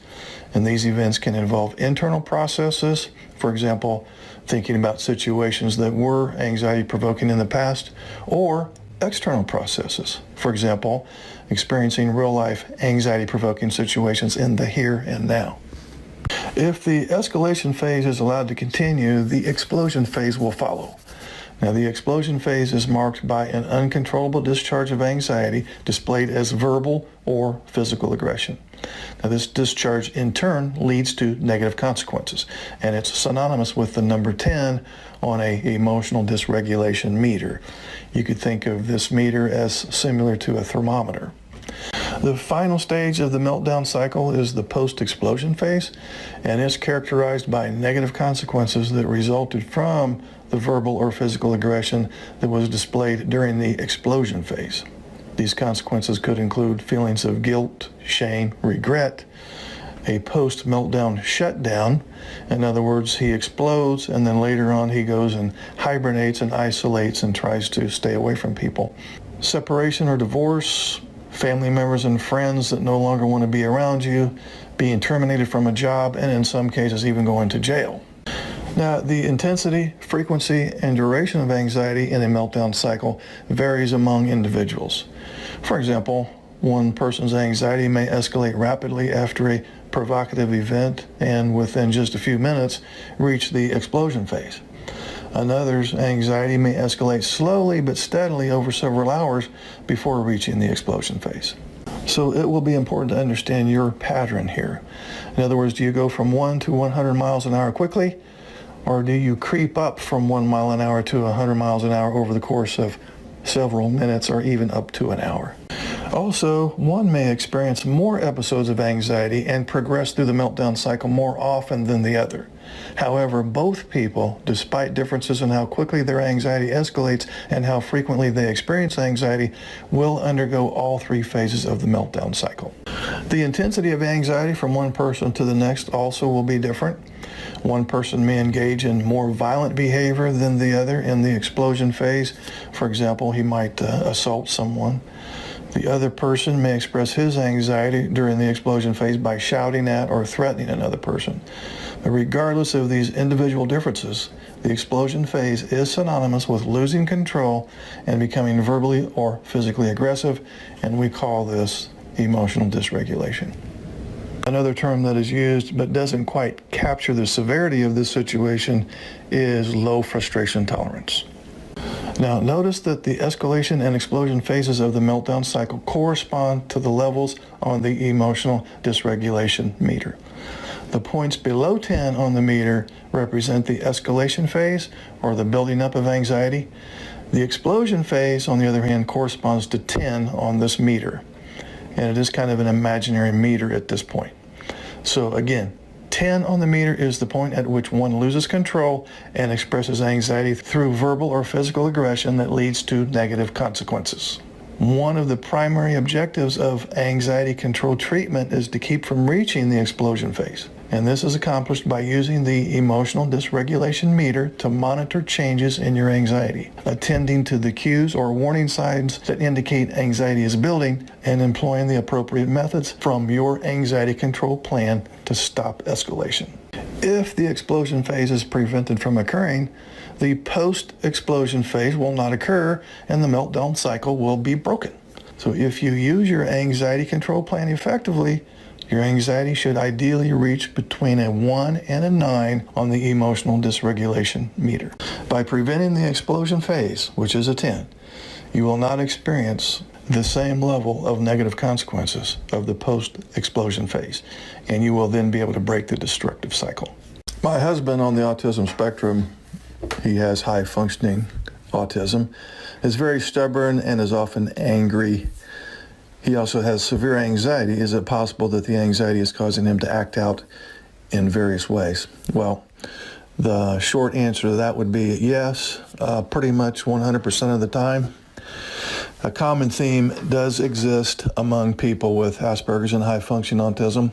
Speaker 2: And these events can involve internal processes, for example, thinking about situations that were anxiety-provoking in the past, or external processes. For example, experiencing real-life anxiety-provoking situations in the here and now.
Speaker 1: If the escalation phase is allowed to continue, the explosion phase will follow. Now, the explosion phase is marked by an uncontrollable discharge of anxiety displayed as verbal or physical aggression. Now, this discharge in turn leads to negative consequences, and it's synonymous with the number 10 on an emotional dysregulation meter. You could think of this meter as similar to a thermometer. The final stage of the meltdown cycle is the post-explosion phase, and it's characterized by negative consequences that resulted from the verbal or physical aggression that was displayed during the explosion phase. These consequences could include feelings of guilt, shame, regret, a post-meltdown shutdown. In other words, he explodes and then later on he goes and hibernates and isolates and tries to stay away from people. Separation or divorce, family members and friends that no longer want to be around you, being terminated from a job, and in some cases even going to jail. Now, the intensity, frequency, and duration of anxiety in a meltdown cycle varies among individuals. For example, one person's anxiety may escalate rapidly after a provocative event and within just a few minutes reach the explosion phase. Another's anxiety may escalate slowly but steadily over several hours before reaching the explosion phase. So it will be important to understand your pattern here. In other words, do you go from 1 to 100 miles an hour quickly, or do you creep up from 1 mile an hour to 100 miles an hour over the course of several minutes or even up to an hour? Also, one may experience more episodes of anxiety and progress through the meltdown cycle more often than the other. However, both people, despite differences in how quickly their anxiety escalates and how frequently they experience anxiety, will undergo all three phases of the meltdown cycle. The intensity of anxiety from one person to the next also will be different. One person may engage in more violent behavior than the other in the explosion phase. For example, he might assault someone. The other person may express his anxiety during the explosion phase by shouting at or threatening another person. But regardless of these individual differences, the explosion phase is synonymous with losing control and becoming verbally or physically aggressive, and we call this emotional dysregulation. Another term that is used but doesn't quite capture the severity of this situation is low frustration tolerance. Now, notice that the escalation and explosion phases of the meltdown cycle correspond to the levels on the emotional dysregulation meter. The points below 10 on the meter represent the escalation phase, or the building up of anxiety. The explosion phase, on the other hand, corresponds to 10 on this meter, and it is kind of an imaginary meter at this point. So again, 10 on the meter is the point at which one loses control and expresses anxiety through verbal or physical aggression that leads to negative consequences. One of the primary objectives of anxiety control treatment is to keep from reaching the explosion phase. And this is accomplished by using the emotional dysregulation meter to monitor changes in your anxiety, attending to the cues or warning signs that indicate anxiety is building, and employing the appropriate methods from your anxiety control plan to stop escalation. If the explosion phase is prevented from occurring, the post-explosion phase will not occur and the meltdown cycle will be broken. So if you use your anxiety control plan effectively, your anxiety should ideally reach between a 1 and a 9 on the emotional dysregulation meter. By preventing the explosion phase, which is a 10, you will not experience the same level of negative consequences of the post-explosion phase, and you will then be able to break the destructive cycle. My husband, on the autism spectrum, he has high-functioning autism, is very stubborn and is often angry. He also has severe anxiety. Is it possible that the anxiety is causing him to act out in various ways? Well, the short answer to that would be yes, pretty much 100% of the time. A common theme does exist among people with Asperger's and high-functioning autism,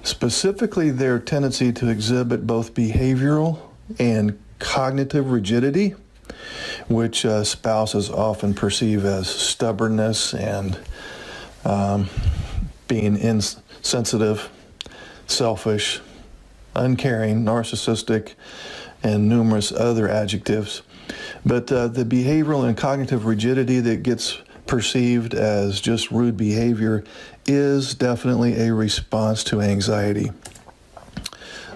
Speaker 1: specifically their tendency to exhibit both behavioral and cognitive rigidity, which spouses often perceive as stubbornness and being insensitive, selfish, uncaring, narcissistic, and numerous other adjectives. But the behavioral and cognitive rigidity that gets perceived as just rude behavior is definitely a response to anxiety.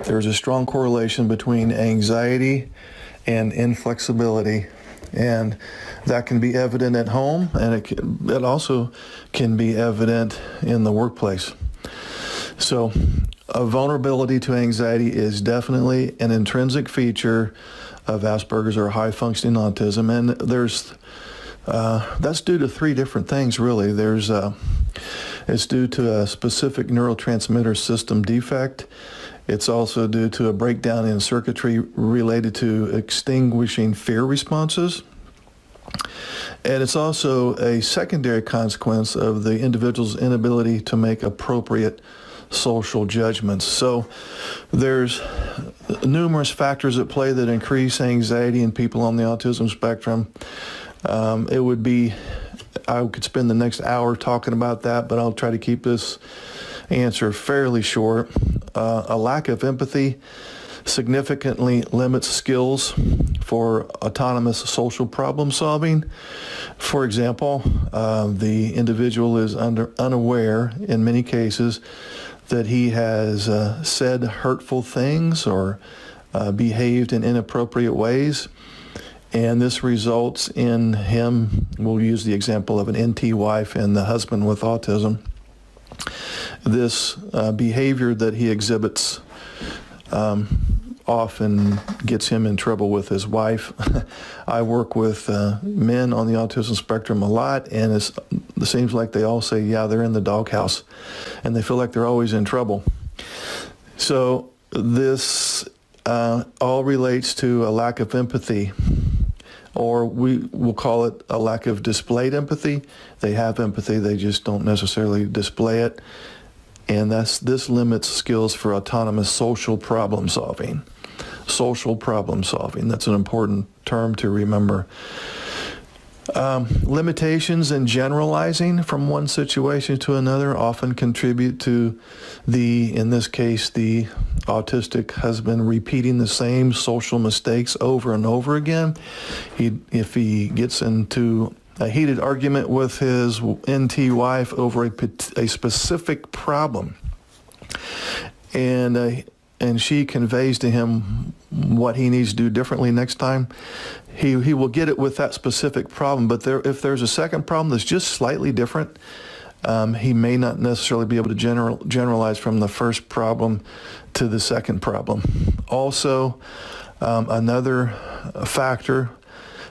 Speaker 1: there's a strong correlation between anxiety and inflexibility, and that can be evident at home, and it also can be evident in the workplace. So a vulnerability to anxiety is definitely an intrinsic feature of Asperger's or high-functioning autism, and that's due to three different things, really. It's due to a specific neurotransmitter system defect. It's also due to a breakdown in circuitry related to extinguishing fear responses. And it's also a secondary consequence of the individual's inability to make appropriate social judgments. So there's numerous factors at play that increase anxiety in people on the autism spectrum. I could spend the next hour talking about that, but I'll try to keep this answer fairly short. A lack of empathy significantly limits skills for autonomous social problem solving. For example, the individual is unaware in many cases that he has said hurtful things or behaved in inappropriate ways. And this results in him, we'll use the example of an NT wife and the husband with autism. This behavior that he exhibits often gets him in trouble with his wife. I work with men on the autism spectrum a lot, and it seems like they all say, yeah, they're in the doghouse, and they feel like they're always in trouble. So this all relates to a lack of empathy, or we will call it a lack of displayed empathy. They have empathy, they just don't necessarily display it. And this limits skills for autonomous social problem solving. Social problem solving, that's an important term to remember. Limitations in generalizing from one situation to another often contribute to in this case, the autistic husband repeating the same social mistakes over and over again. If he gets into a heated argument with his NT wife over a specific problem, and she conveys to him what he needs to do differently next time, he will get it with that specific problem. But if there's a second problem that's just slightly different, he may not necessarily be able to generalize from the first problem to the second problem. Also, another factor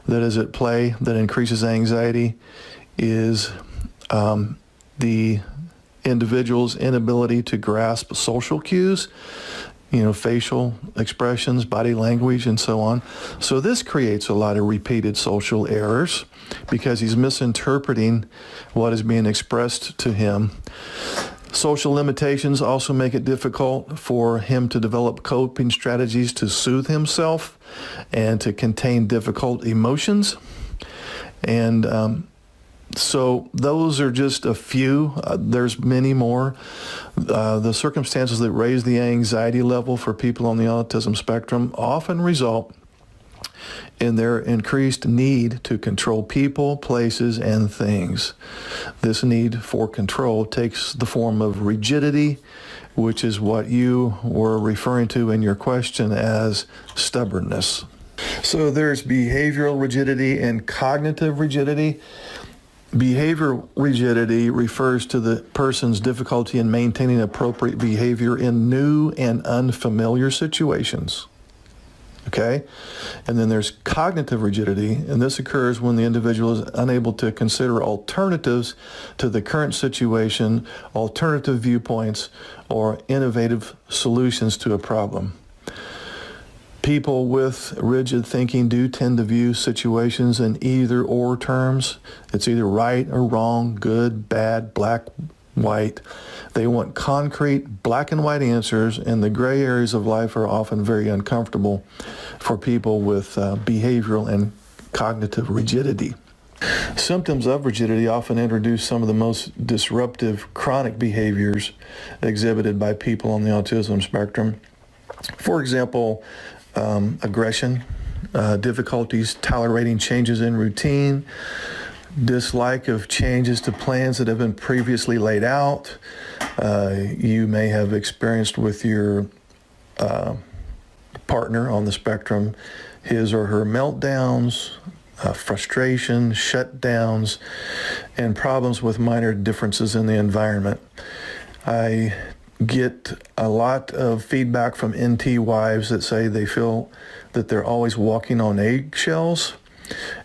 Speaker 1: that is at play that increases anxiety is the individual's inability to grasp social cues, facial expressions, body language, and so on. So this creates a lot of repeated social errors because he's misinterpreting what is being expressed to him. Social limitations also make it difficult for him to develop coping strategies to soothe himself and to contain difficult emotions. And so those are just a few. There's many more. The circumstances that raise the anxiety level for people on the autism spectrum often result in their increased need to control people, places, and things. This need for control takes the form of rigidity, which is what you were referring to in your question as stubbornness. So there's behavioral rigidity and cognitive rigidity. Behavioral rigidity refers to the person's difficulty in maintaining appropriate behavior in new and unfamiliar situations. Okay? And then there's cognitive rigidity, and this occurs when the individual is unable to consider alternatives to the current situation, alternative viewpoints, or innovative solutions to a problem. People with rigid thinking do tend to view situations in either or terms. It's either right or wrong, good, bad, black, white. They want concrete black and white answers, and the gray areas of life are often very uncomfortable for people with behavioral and cognitive rigidity. Symptoms of rigidity often introduce some of the most disruptive chronic behaviors exhibited by people on the autism spectrum. For example, aggression, difficulties tolerating changes in routine, dislike of changes to plans that have been previously laid out. You may have experienced with your partner on the spectrum, his or her meltdowns, frustration, shutdowns, and problems with minor differences in the environment. I get a lot of feedback from NT wives that say they feel that they're always walking on eggshells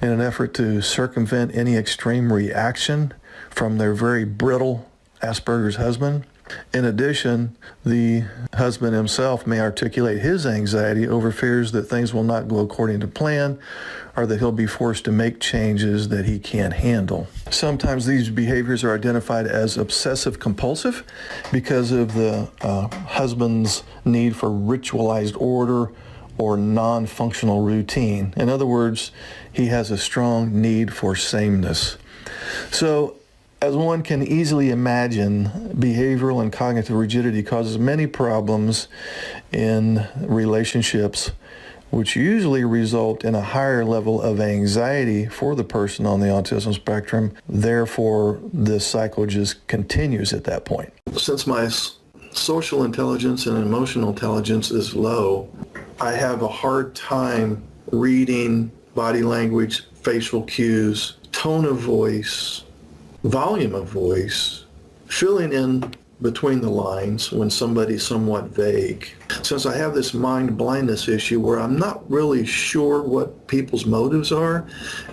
Speaker 1: in an effort to circumvent any extreme reaction from their very brittle Asperger's husband. In addition, the husband himself may articulate his anxiety over fears that things will not go according to plan or that he'll be forced to make changes that he can't handle. Sometimes these behaviors are identified as obsessive compulsive because of the husband's need for ritualized order or non-functional routine. In other words, he has a strong need for sameness. So, as one can easily imagine, behavioral and cognitive rigidity causes many problems in relationships, which usually result in a higher level of anxiety for the person on the autism spectrum. Therefore, this cycle just continues at that point. Since my social intelligence and emotional intelligence is low, I have a hard time reading body language, facial cues, tone of voice, volume of voice, filling in between the lines when somebody's somewhat vague. Since I have this mind blindness issue where I'm not really sure what people's motives are,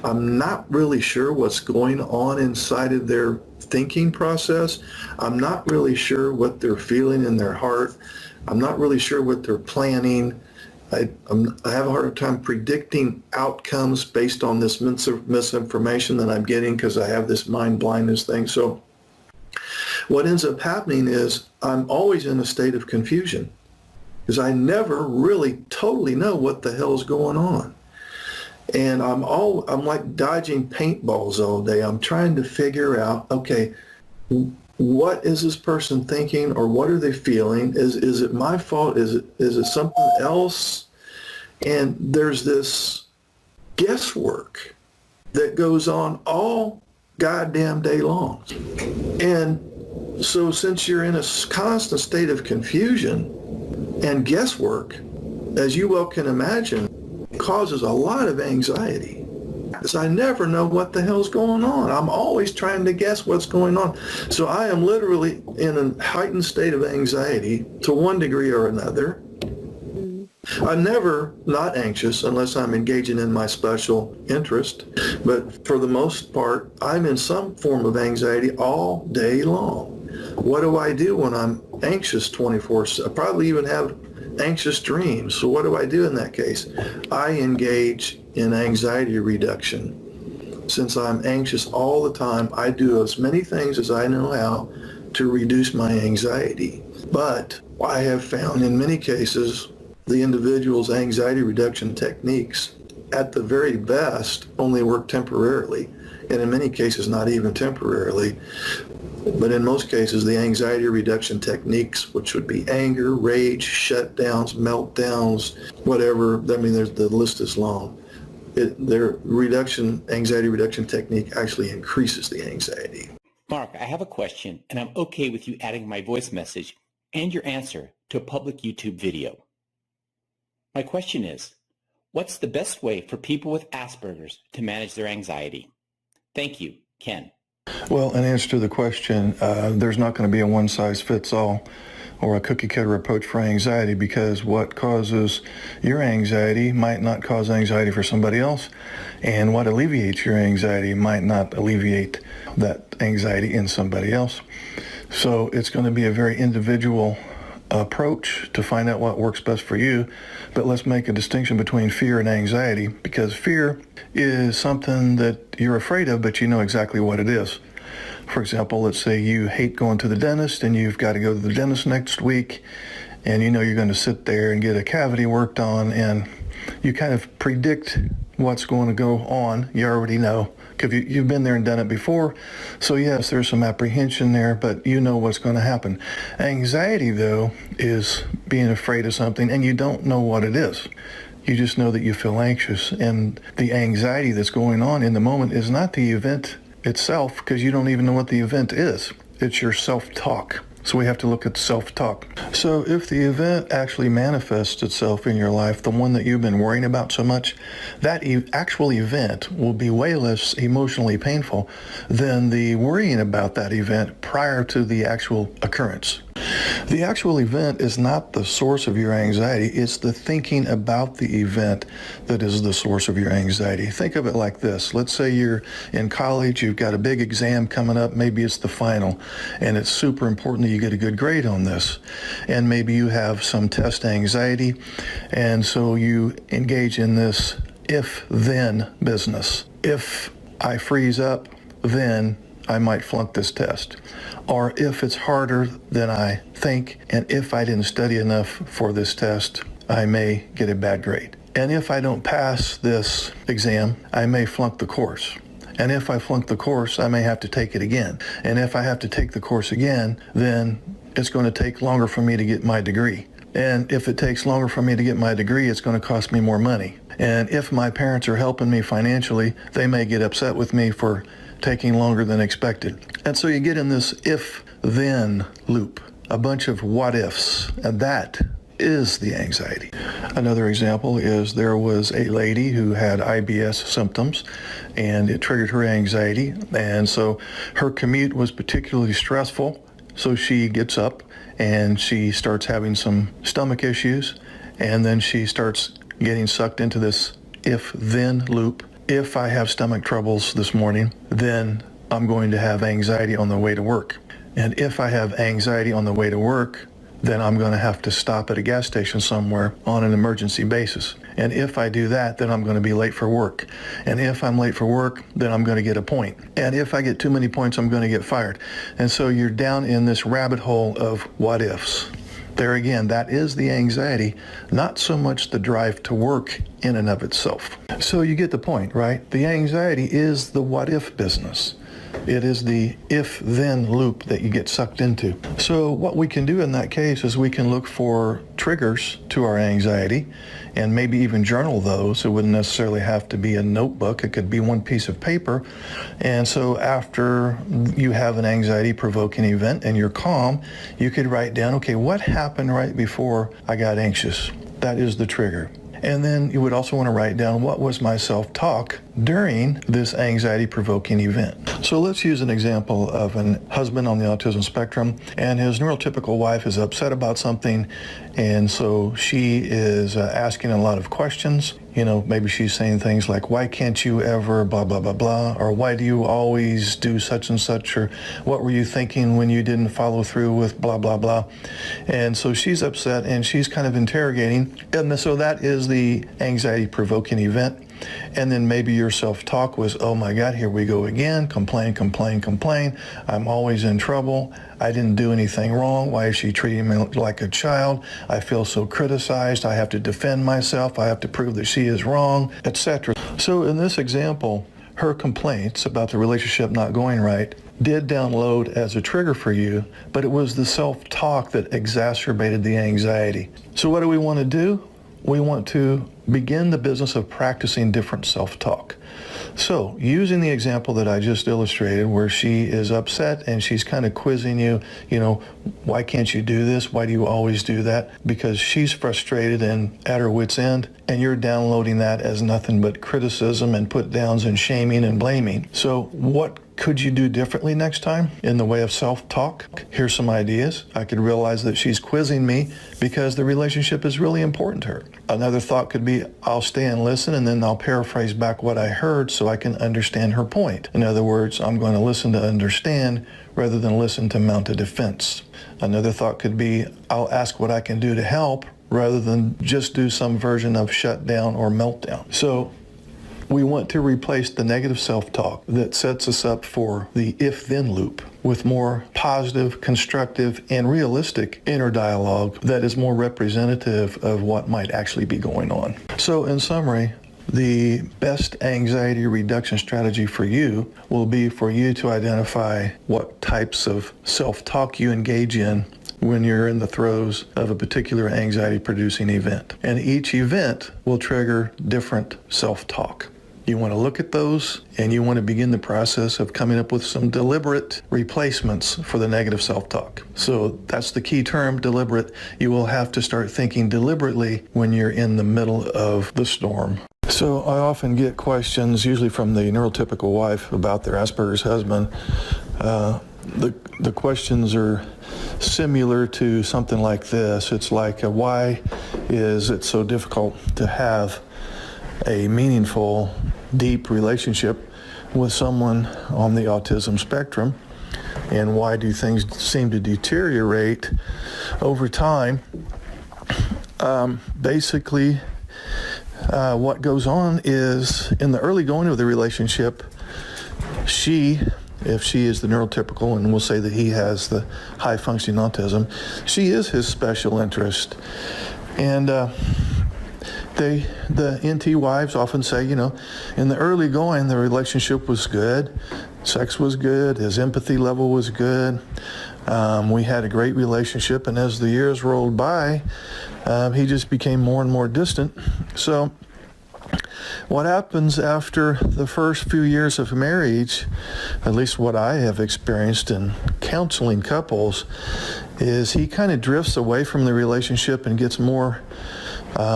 Speaker 1: I'm not really sure what's going on inside of their thinking process, I'm not really sure what they're feeling in their heart, I'm not really sure what they're planning. I have a hard time predicting outcomes based on this misinformation that I'm getting because I have this mind blindness thing. So what ends up happening is I'm always in a state of confusion because I never really totally know what the hell is going on. And I'm like dodging paintballs all day. I'm trying to figure out, okay, what is this person thinking or what are they feeling? Is it my fault? Is it something else? And there's this guesswork that goes on all goddamn day long. And so since you're in a constant state of confusion and guesswork, as you well can imagine, causes a lot of anxiety. Because I never know what the hell's going on. I'm always trying to guess what's going on. So I am literally in a heightened state of anxiety to one degree or another. I'm never not anxious unless I'm engaging in my special interest. But for the most part, I'm in some form of anxiety all day long. What do I do when I'm anxious 24/7? I probably even have anxious dreams. So what do I do in that case? I engage in anxiety reduction. Since I'm anxious all the time, I do as many things as I know how to reduce my anxiety. But I have found in many cases the individual's anxiety reduction techniques at the very best only work temporarily, and in many cases not even temporarily. But in most cases, the anxiety reduction techniques, which would be anger, rage, shutdowns, meltdowns, whatever, I mean, the list is long. Their anxiety reduction technique actually increases the anxiety.
Speaker 3: Mark, I have a question, and I'm okay with you adding my voice message and your answer to a public YouTube video. My question is, what's the best way for people with Asperger's to manage their anxiety? Thank you, Ken.
Speaker 1: Well, in answer to the question, there's not going to be a one-size-fits-all or a cookie-cutter approach for anxiety, because what causes your anxiety might not cause anxiety for somebody else, and what alleviates your anxiety might not alleviate that anxiety in somebody else. So it's going to be a very individual approach to find out what works best for you. But let's make a distinction between fear and anxiety, because fear is something that you're afraid of, but you know exactly what it is. For example, let's say you hate going to the dentist and you've got to go to the dentist next week, and you know you're going to sit there and get a cavity worked on, and you kind of predict what's going to go on. You already know because you've been there and done it before. So yes, there's some apprehension there, but you know what's going to happen. Anxiety, though, is being afraid of something and you don't know what it is. You just know that you feel anxious, and the anxiety that's going on in the moment is not the event itself, because you don't even know what the event is. It's your self-talk. So we have to look at self-talk. So if the event actually manifests itself in your life, the one that you've been worrying about so much, that actual event will be way less emotionally painful than the worrying about that event prior to the actual occurrence. The actual event is not the source of your anxiety. It's the thinking about the event that is the source of your anxiety. Think of it like this. Let's say you're in college, you've got a big exam coming up, maybe it's the final, and it's super important that you get a good grade on this. And maybe you have some test anxiety, and so you engage in this if-then business. If I freeze up, then I might flunk this test. Or if it's harder than I think, and if I didn't study enough for this test, I may get a bad grade. And if I don't pass this exam, I may flunk the course. And if I flunk the course, I may have to take it again. And if I have to take the course again, then it's going to take longer for me to get my degree. And if it takes longer for me to get my degree, it's going to cost me more money. And if my parents are helping me financially, they may get upset with me for taking longer than expected. And so you get in this if-then loop, a bunch of what ifs, and that is the anxiety. Another example is there was a lady who had IBS symptoms, and it triggered her anxiety, and so her commute was particularly stressful, so she gets up and she starts having some stomach issues, and then she starts getting sucked into this if-then loop. If I have stomach troubles this morning, then I'm going to have anxiety on the way to work. And if I have anxiety on the way to work, then I'm going to have to stop at a gas station somewhere on an emergency basis. And if I do that, then I'm going to be late for work. And if I'm late for work, then I'm going to get a point. And if I get too many points, I'm going to get fired. And so you're down in this rabbit hole of what ifs. There again, that is the anxiety, not so much the drive to work in and of itself. So you get the point, right? The anxiety is the what-if business. It is the if-then loop that you get sucked into. So what we can do in that case is we can look for triggers to our anxiety and maybe even journal those. It wouldn't necessarily have to be a notebook. It could be one piece of paper. And so after you have an anxiety-provoking event and you're calm, you could write down, okay, what happened right before I got anxious? That is the trigger. And then you would also want to write down what was my self-talk during this anxiety-provoking event. So let's use an example of a husband on the autism spectrum, and his neurotypical wife is upset about something, and so she is asking a lot of questions. You know, maybe she's saying things like, why can't you ever blah, blah, blah, blah, or why do you always do such and such, or what were you thinking when you didn't follow through with blah, blah, blah. And so she's upset and she's kind of interrogating, and so that is the anxiety-provoking event. And then maybe your self-talk was, oh my God, here we go again, complain, complain, complain. I'm always in trouble. I didn't do anything wrong. Why is she treating me like a child? I feel so criticized. I have to defend myself. I have to prove that she is wrong, etc. So in this example, her complaints about the relationship not going right did download as a trigger for you, but it was the self-talk that exacerbated the anxiety. So what do we want to do? We want to begin the business of practicing different self-talk. So using the example that I just illustrated where she is upset and she's kind of quizzing you, why can't you do this? Why do you always do that? Because she's frustrated and at her wit's end, and you're downloading that as nothing but criticism and put downs and shaming and blaming. So what could you do differently next time in the way of self-talk? Here's some ideas. I could realize that she's quizzing me because the relationship is really important to her. Another thought could be, I'll stay and listen, and then I'll paraphrase back what I heard so I can understand her point. In other words, I'm going to listen to understand rather than listen to mount a defense. Another thought could be, I'll ask what I can do to help rather than just do some version of shutdown or meltdown. So we want to replace the negative self-talk that sets us up for the if-then loop with more positive, constructive, and realistic inner dialogue that is more representative of what might actually be going on. So in summary, the best anxiety reduction strategy for you will be for you to identify what types of self-talk you engage in when you're in the throes of a particular anxiety-producing event. And each event will trigger different self-talk. You want to look at those, and you want to begin the process of coming up with some deliberate replacements for the negative self-talk. So that's the key term, deliberate. You will have to start thinking deliberately when you're in the middle of the storm. So I often get questions, usually from the neurotypical wife, about their Asperger's husband. The questions are similar to something like this. It's like, why is it so difficult to have a meaningful, deep relationship with someone on the autism spectrum? And why do things seem to deteriorate over time? Basically, what goes on is, in the early going of the relationship, if she is the neurotypical, and we'll say that he has the high functioning autism, she is his special interest. And the NT wives often say, in the early going, the relationship was good, sex was good, his empathy level was good, we had a great relationship, and as the years rolled by, he just became more and more distant. So what happens after the first few years of marriage, at least what I have experienced in counseling couples, is he kind of drifts away from the relationship and gets more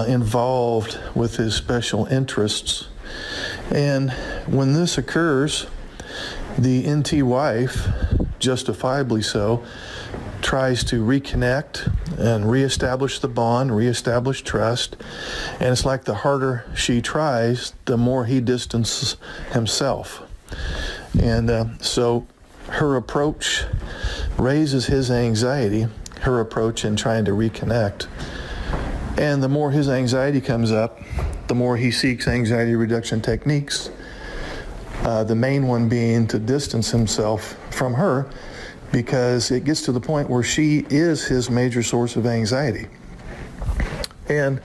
Speaker 1: involved with his special interests. And when this occurs, the NT wife, justifiably so, tries to reconnect and reestablish the bond, reestablish trust. And it's like the harder she tries, the more he distances himself. And so her approach raises his anxiety, her approach in trying to reconnect. And the more his anxiety comes up, the more he seeks anxiety reduction techniques. The main one being to distance himself from her, because it gets to the point where she is his major source of anxiety. And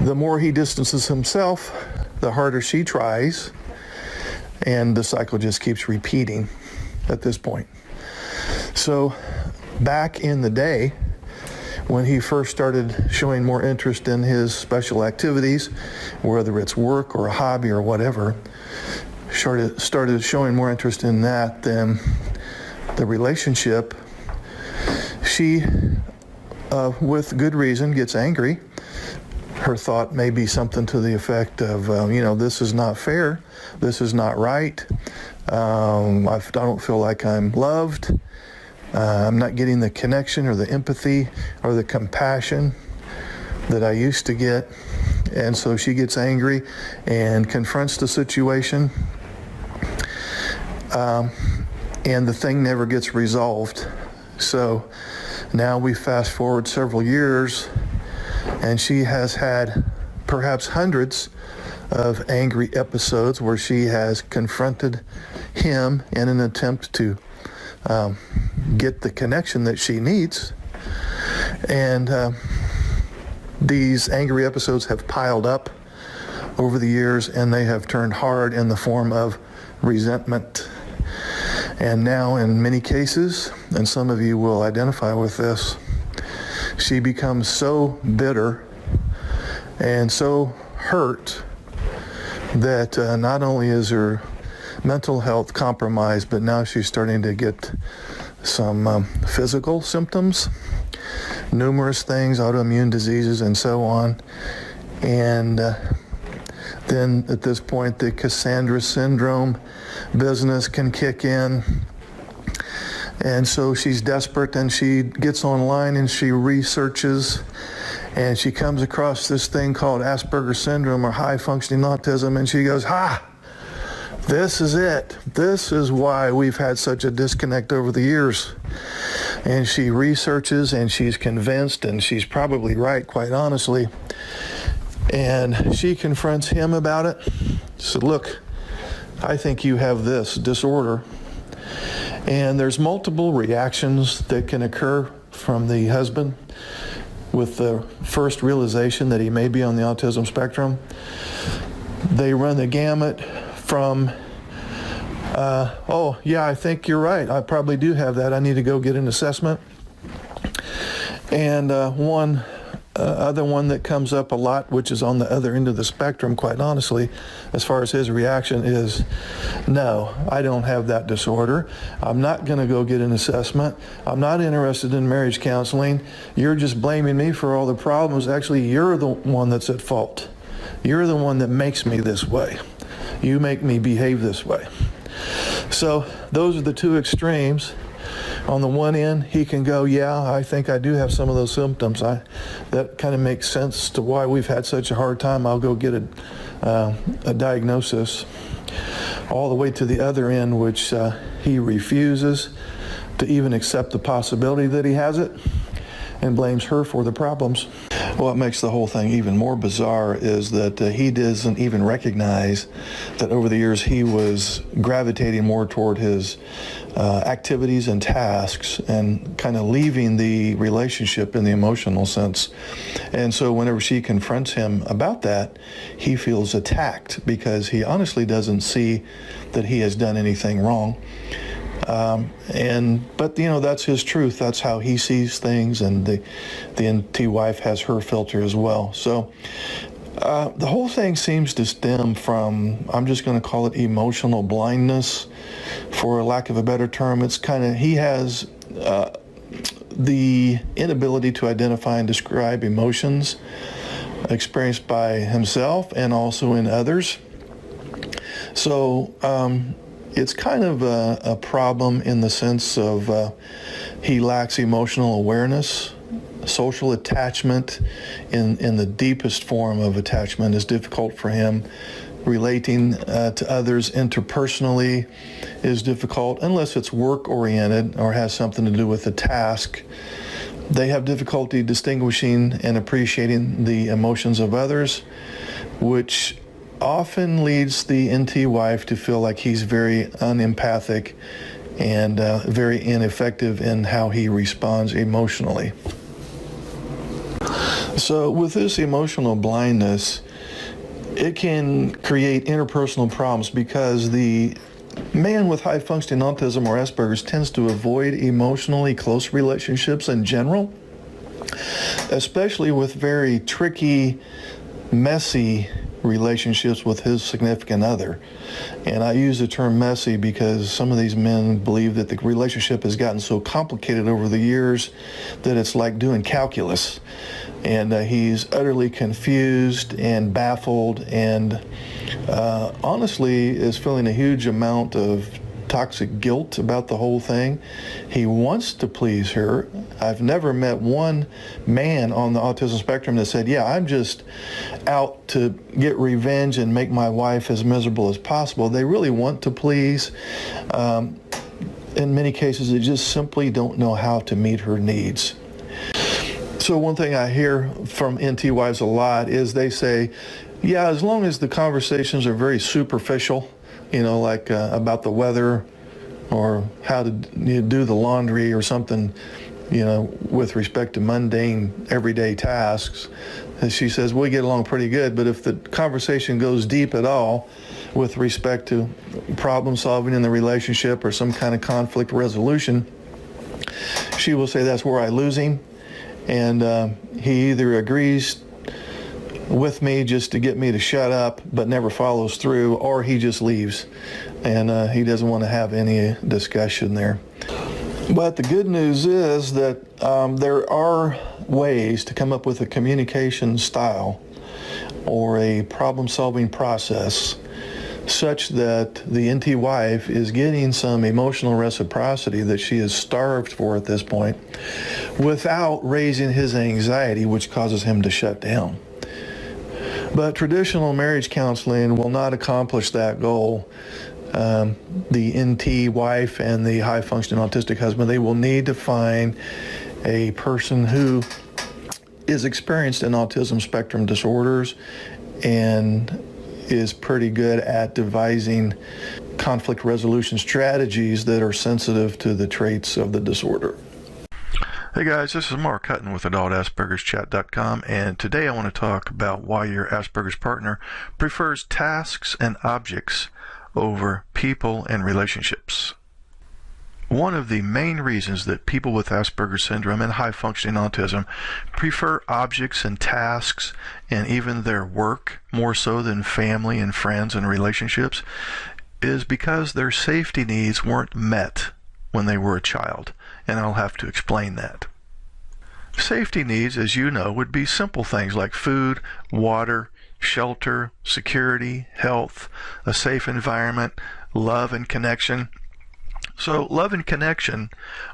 Speaker 1: the more he distances himself, the harder she tries, and the cycle just keeps repeating at this point. So back in the day, when he first started showing more interest in his special activities, whether it's work or a hobby or whatever, started showing more interest in that than the relationship, she, with good reason, gets angry. Her thought may be something to the effect of, this is not fair, this is not right, I don't feel like I'm loved, I'm not getting the connection or the empathy or the compassion that I used to get. And so she gets angry and confronts the situation. And the thing never gets resolved. So now we fast forward several years, and she has had perhaps hundreds of angry episodes where she has confronted him in an attempt to get the connection that she needs. And these angry episodes have piled up over the years, and they have turned hard in the form of resentment. And now in many cases, and some of you will identify with this, she becomes so bitter and so hurt that not only is her mental health compromised, but now she's starting to get some physical symptoms, numerous things, autoimmune diseases and so on. And then at this point, the Cassandra syndrome business can kick in. And so she's desperate, and she gets online and she researches, and she comes across this thing called Asperger's syndrome or high functioning autism, and she goes, this is it. This is why we've had such a disconnect over the years. And she researches, and she's convinced, and she's probably right, quite honestly. And she confronts him about it. She said, look, I think you have this disorder. And there's multiple reactions that can occur from the husband with the first realization that he may be on the autism spectrum. They run the gamut from, I think you're right, I probably do have that, I need to go get an assessment. And one other one that comes up a lot, which is on the other end of the spectrum, quite honestly, as far as his reaction is, no, I don't have that disorder. I'm not going to go get an assessment. I'm not interested in marriage counseling. You're just blaming me for all the problems. Actually, you're the one that's at fault. You're the one that makes me this way. You make me behave this way. So those are the two extremes. On the one end, he can go, yeah, I think I do have some of those symptoms. That kind of makes sense to why we've had such a hard time. I'll go get a diagnosis. All the way to the other end, which he refuses to even accept the possibility that he has it and blames her for the problems. What makes the whole thing even more bizarre is that he doesn't even recognize that over the years he was gravitating more toward his activities and tasks and kind of leaving the relationship in the emotional sense. And so whenever she confronts him about that, he feels attacked because he honestly doesn't see that he has done anything wrong. But you know, that's his truth. That's how he sees things, and the NT wife has her filter as well. So the whole thing seems to stem from, I'm just going to call it emotional blindness, for lack of a better term. It's kind of, he has the inability to identify and describe emotions experienced by himself and also in others. So it's kind of a problem in the sense of he lacks emotional awareness. Social attachment in the deepest form of attachment is difficult for him. Relating to others interpersonally is difficult unless it's work-oriented or has something to do with the task. They have difficulty distinguishing and appreciating the emotions of others, which often leads the NT wife to feel like he's very unempathic and very ineffective in how he responds emotionally. So with this emotional blindness, it can create interpersonal problems because the man with high functioning autism or Asperger's tends to avoid emotionally close relationships in general, especially with very tricky, messy relationships with his significant other. And I use the term messy because some of these men believe that the relationship has gotten so complicated over the years that it's like doing calculus. And he's utterly confused and baffled and honestly is feeling a huge amount of toxic guilt about the whole thing. He wants to please her. I've never met one man on the autism spectrum that said, yeah, I'm just out to get revenge and make my wife as miserable as possible. They really want to please. In many cases, they just simply don't know how to meet her needs. So one thing I hear from NT wives a lot is they say, yeah, as long as the conversations are very superficial, you know, like about the weather or how to do the laundry or something, you know, with respect to mundane everyday tasks. And she says, we get along pretty good, but if the conversation goes deep at all with respect to problem solving in the relationship or some kind of conflict resolution, she will say that's where I lose him. And he either agrees with me just to get me to shut up but never follows through, or he just leaves and he doesn't want to have any discussion there. But the good news is that there are ways to come up with a communication style or a problem-solving process such that the NT wife is getting some emotional reciprocity that she is starved for at this point without raising his anxiety, which causes him to shut down. But traditional marriage counseling will not accomplish that goal. The NT wife and the high-functioning autistic husband, they will need to find a person who is experienced in autism spectrum disorders and is pretty good at devising conflict resolution strategies that are sensitive to the traits of the disorder. Hey guys, this is Mark Hutton with AdultAspergersChat.com, and today I want to talk about why your Asperger's partner prefers tasks and objects over people and relationships.
Speaker 2: One of the main reasons that people with Asperger's syndrome and high-functioning autism prefer objects and tasks and even their work more so than family and friends and relationships is because their safety needs weren't met when they were a child, and I'll have to explain that. Safety needs, as you know, would be simple things like food, water, shelter, security, health, a safe environment, love and connection. So love and connection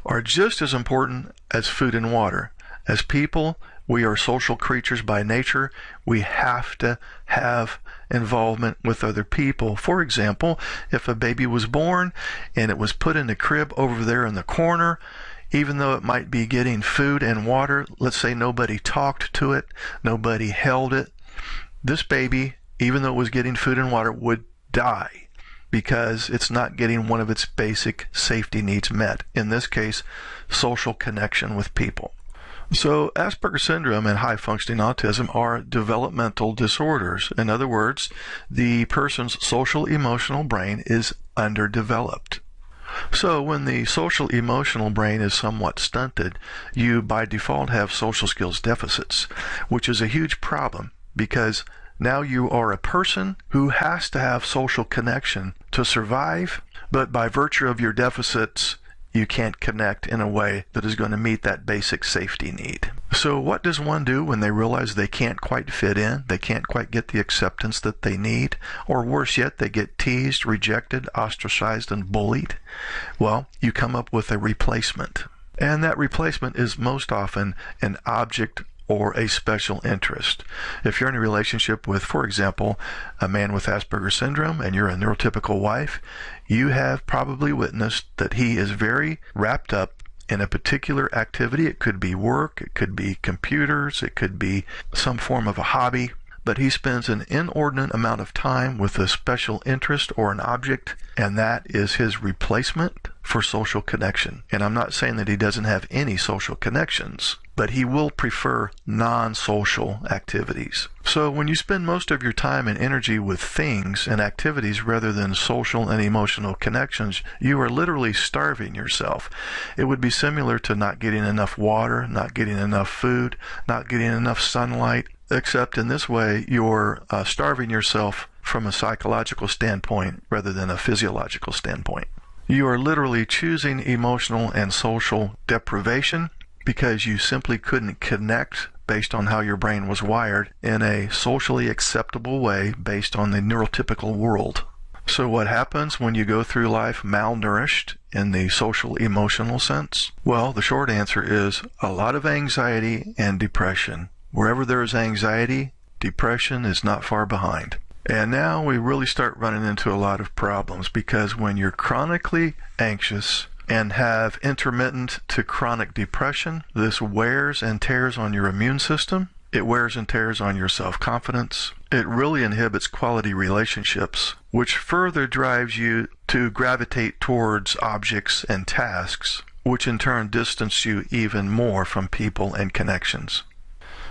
Speaker 2: are just as important as food and water. As people, we are social creatures by nature. We have to have involvement with other people. For example, if a baby was born and it was put in a crib over there in the corner, even though it might be getting food and water, let's say nobody talked to it, nobody held it, this baby, even though it was getting food and water, would die because it's not getting one of its basic safety needs met. In this case, social connection with people. So Asperger's syndrome and high-functioning autism are developmental disorders. In other words, the person's social-emotional brain is underdeveloped. So when the social-emotional brain is somewhat stunted, you by default have social skills deficits, which is a huge problem because now you are a person who has to have social connection to survive, but by virtue of your deficits, you can't connect in a way that is going to meet that basic safety need. So what does one do when they realize they can't quite fit in, they can't quite get the acceptance that they need, or worse yet, they get teased, rejected, ostracized, and bullied? Well, you come up with a replacement. And that replacement is most often an object or a special interest. If you're in a relationship with, for example, a man with Asperger's syndrome and you're a neurotypical wife, you have probably witnessed that he is very wrapped up in a particular activity. It could be work, it could be computers, it could be some form of a hobby, but he spends an inordinate amount of time with a special interest or an object, and that is his replacement for social connection. And I'm not saying that he doesn't have any social connections, but he will prefer non-social activities. So when you spend most of your time and energy with things and activities rather than social and emotional connections, you are literally starving yourself. It would be similar to not getting enough water, not getting enough food, not getting enough sunlight, except in this way you're starving yourself from a psychological standpoint rather than a physiological standpoint. You are literally choosing emotional and social deprivation because you simply couldn't connect based on how your brain was wired in a socially acceptable way based on the neurotypical world. So what happens when you go through life malnourished in the social emotional sense? Well, the short answer is a lot of anxiety and depression. Wherever there is anxiety, depression is not far behind. And now we really start running into a lot of problems because when you're chronically anxious and have intermittent to chronic depression, this wears and tears on your immune system. It wears and tears on your self-confidence. It really inhibits quality relationships, which further drives you to gravitate towards objects and tasks, which in turn distance you even more from people and connections.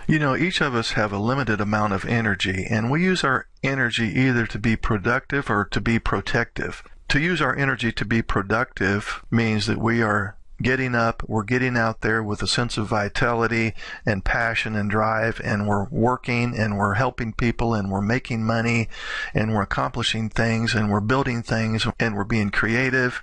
Speaker 2: You know, each of us have a limited amount of energy, and we use our energy either to be productive or to be protective. To use our energy to be productive means that we are getting up, we're getting out there with a sense of vitality and passion and drive, and we're working and we're helping people and we're making money and we're accomplishing things and we're building things and we're being creative.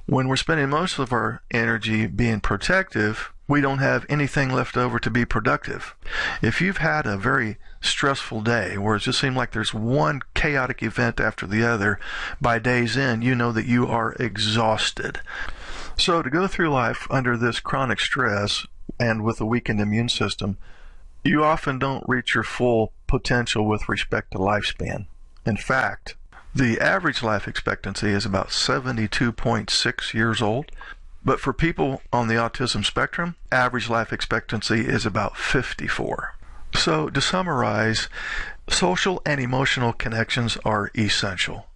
Speaker 2: When we're spending most of our energy being protective, we don't have anything left over to be productive. If you've had a very stressful day where it just seems like there's one chaotic event after the other, by day's end, you know that you are exhausted. So to go through life under this chronic stress and with a weakened immune system, you often don't reach your full potential with respect to lifespan. In fact, the average life expectancy is about 72.6 years old. But for people on the autism spectrum, average life expectancy is about 54. So to summarize, social and emotional connections are essential.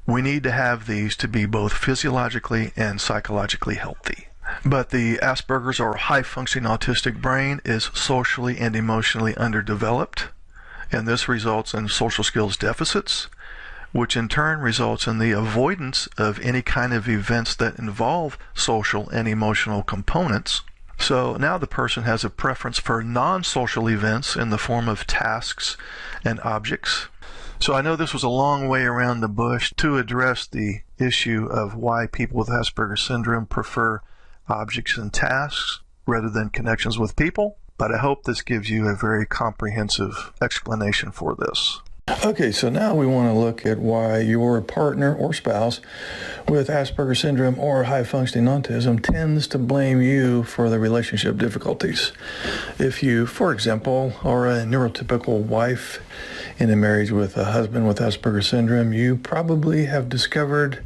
Speaker 2: We need to have these to be both physiologically and psychologically healthy. But the Asperger's or high-functioning autistic brain is socially and emotionally underdeveloped, and this results in social skills deficits, which in turn results in the avoidance of any kind of events that involve social and emotional components. So now the person has a preference for non-social events in the form of tasks and objects. So I know this was a long way around the bush to address the issue of why people with Asperger's syndrome prefer objects and tasks rather than connections with people, but I hope this gives you a very comprehensive explanation for this. Okay, so now we want to look at why your partner or spouse with Asperger's syndrome or high-functioning autism tends to blame you for the relationship difficulties. If you, for example, are a neurotypical wife in a marriage with a husband with Asperger's syndrome, you probably have discovered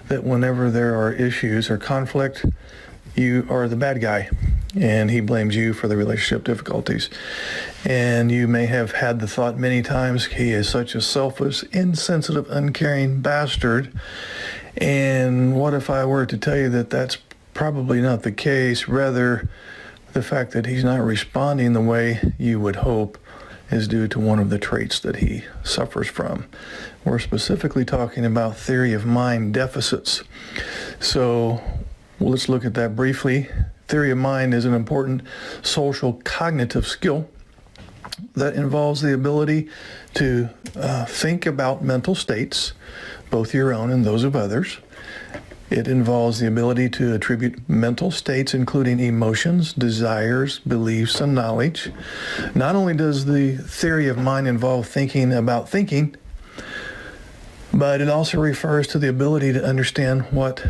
Speaker 2: that whenever there are issues or conflict, you are the bad guy, and he blames you for the relationship difficulties. And you may have had the thought many times, he is such a selfish, insensitive, uncaring bastard. And what if I were to tell you that that's probably not the case? Rather, the fact that he's not responding the way you would hope is due to one of the traits that he suffers from. We're specifically talking about theory of mind deficits. So let's look at that briefly. Theory of mind is an important social cognitive skill that involves the ability to think about mental states, both your own and those of others. It involves the ability to attribute mental states, including emotions, desires, beliefs, and knowledge. Not only does the theory of mind involve thinking about thinking, but it also refers to the ability to understand what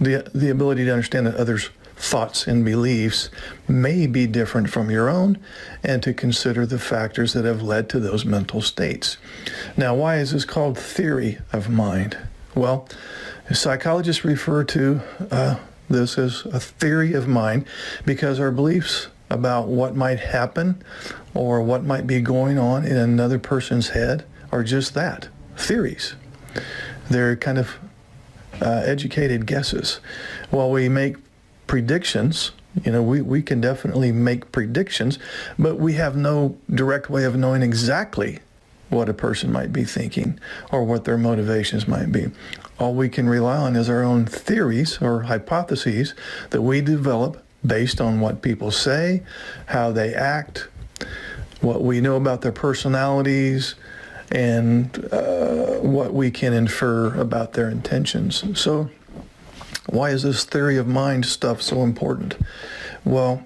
Speaker 2: the ability to understand that others' thoughts and beliefs may be different from your own, and to consider the factors that have led to those mental states. Now, why is this called theory of mind? Well, psychologists refer to this as a theory of mind because our beliefs about what might happen or what might be going on in another person's head are just that, theories. They're kind of educated guesses. While we make predictions, we can definitely make predictions, but we have no direct way of knowing exactly what a person might be thinking or what their motivations might be. All we can rely on is our own theories or hypotheses that we develop based on what people say, how they act, what we know about their personalities, and what we can infer about their intentions. So why is this theory of mind stuff so important? Well,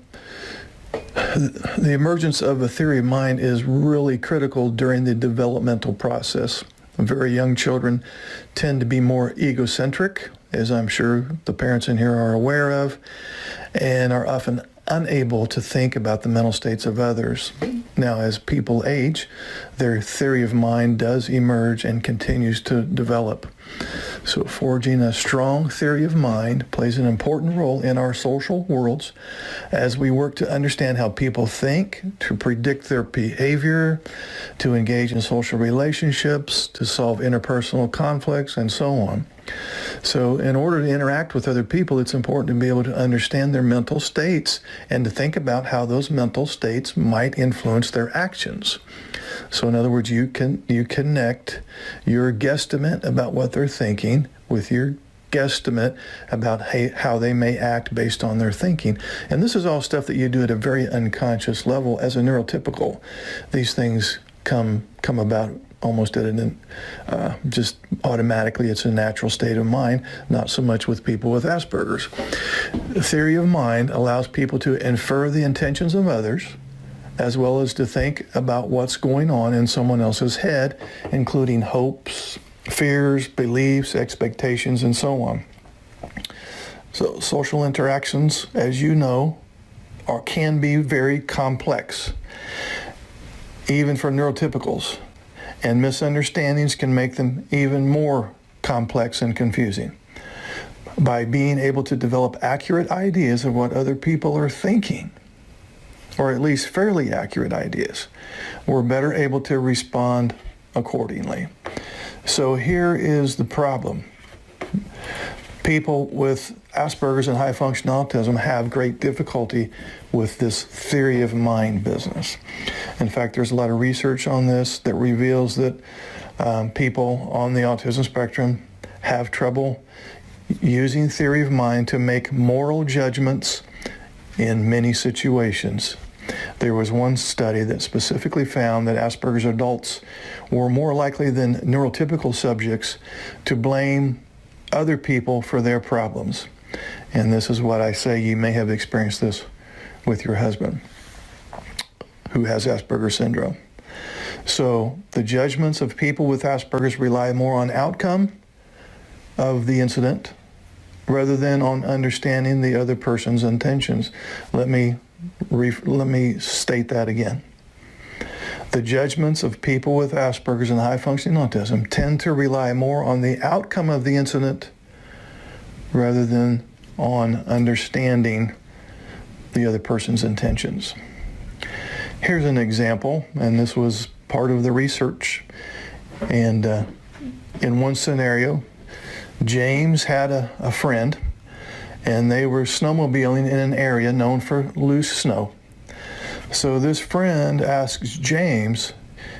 Speaker 2: the emergence of a theory of mind is really critical during the developmental process. Very young children tend to be more egocentric, as I'm sure the parents in here are aware of, and are often unable to think about the mental states of others. Now, as people age, their theory of mind does emerge and continues to develop. So forging a strong theory of mind plays an important role in our social worlds as we work to understand how people think, to predict their behavior, to engage in social relationships, to solve interpersonal conflicts, and so on. So in order to interact with other people, it's important to be able to understand their mental states and to think about how those mental states might influence their actions. So in other words, you connect your guesstimate about what they're thinking with your guesstimate about how they may act based on their thinking. And this is all stuff that you do at a very unconscious level as a neurotypical. These things come about almost at just automatically. It's a natural state of mind, not so much with people with Asperger's. The theory of mind allows people to infer the intentions of others, as well as to think about what's going on in someone else's head, including hopes, fears, beliefs, expectations, and so on. So social interactions, as you know, can be very complex, even for neurotypicals. And misunderstandings can make them even more complex and confusing. By being able to develop accurate ideas of what other people are thinking, or at least fairly accurate ideas, we're better able to respond accordingly. So here is the problem.
Speaker 1: People with Asperger's and high function autism have great difficulty with this theory of mind business. In fact, there's a lot of research on this that reveals that people on the autism spectrum have trouble using theory of mind to make moral judgments in many situations. There was one study that specifically found that Asperger's adults were more likely than neurotypical subjects to blame other people for their problems. And this is what I say, you may have experienced this with your husband who has Asperger's syndrome. So the judgments of people with Asperger's rely more on outcome of the incident rather than on understanding the other person's intentions. Let me state that again. The judgments of people with Asperger's and high-functioning autism tend to rely more on the outcome of the incident rather than on understanding the other person's intentions. Here's an example, and this was part of the research. And in one scenario, James had a friend, and they were snowmobiling in an area known for loose snow. So this friend asks James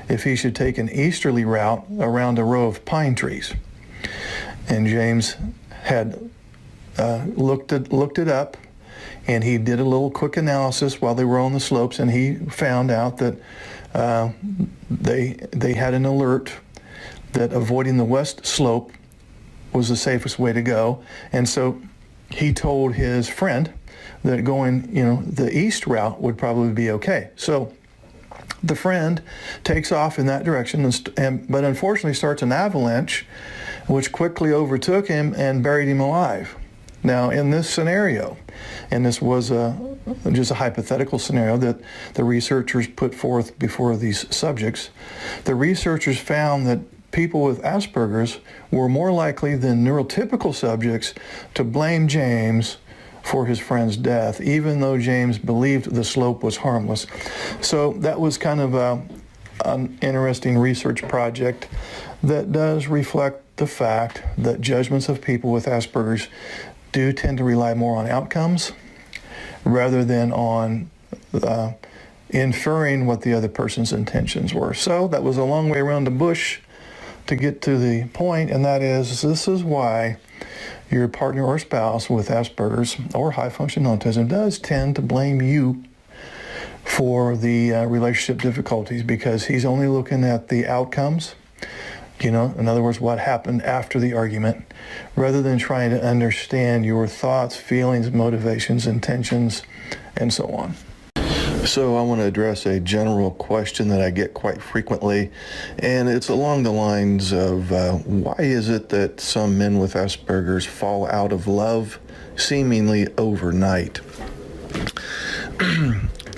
Speaker 1: if he should take an easterly route around a row of pine trees. And James had looked it up, and he did a little quick analysis while they were on the slopes, and he found out that they had an alert that avoiding the west slope was the safest way to go. And so he told his friend that going, the east route would probably be okay. So the friend takes off in that direction, but unfortunately starts an avalanche, which quickly overtook him and buried him alive. Now, in this scenario, and this was just a hypothetical scenario that the researchers put forth before these subjects, the researchers found that people with Asperger's were more likely than neurotypical subjects to blame James for his friend's death, even though James believed the slope was harmless. So that was kind of an interesting research project that does reflect the fact that judgments of people with Asperger's do tend to rely more on outcomes rather than on inferring what the other person's intentions were. So that was a long way around the bush to get to the point, and that is, this is why your partner or spouse with Asperger's or high-functioning autism does tend to blame you for the relationship difficulties, because he's only looking at the outcomes, in other words, what happened after the argument, rather than trying to understand your thoughts, feelings, motivations, intentions, and so on. So I want to address a general question that I get quite frequently, and it's along the lines of why is it that some men with Asperger's fall out of love seemingly overnight,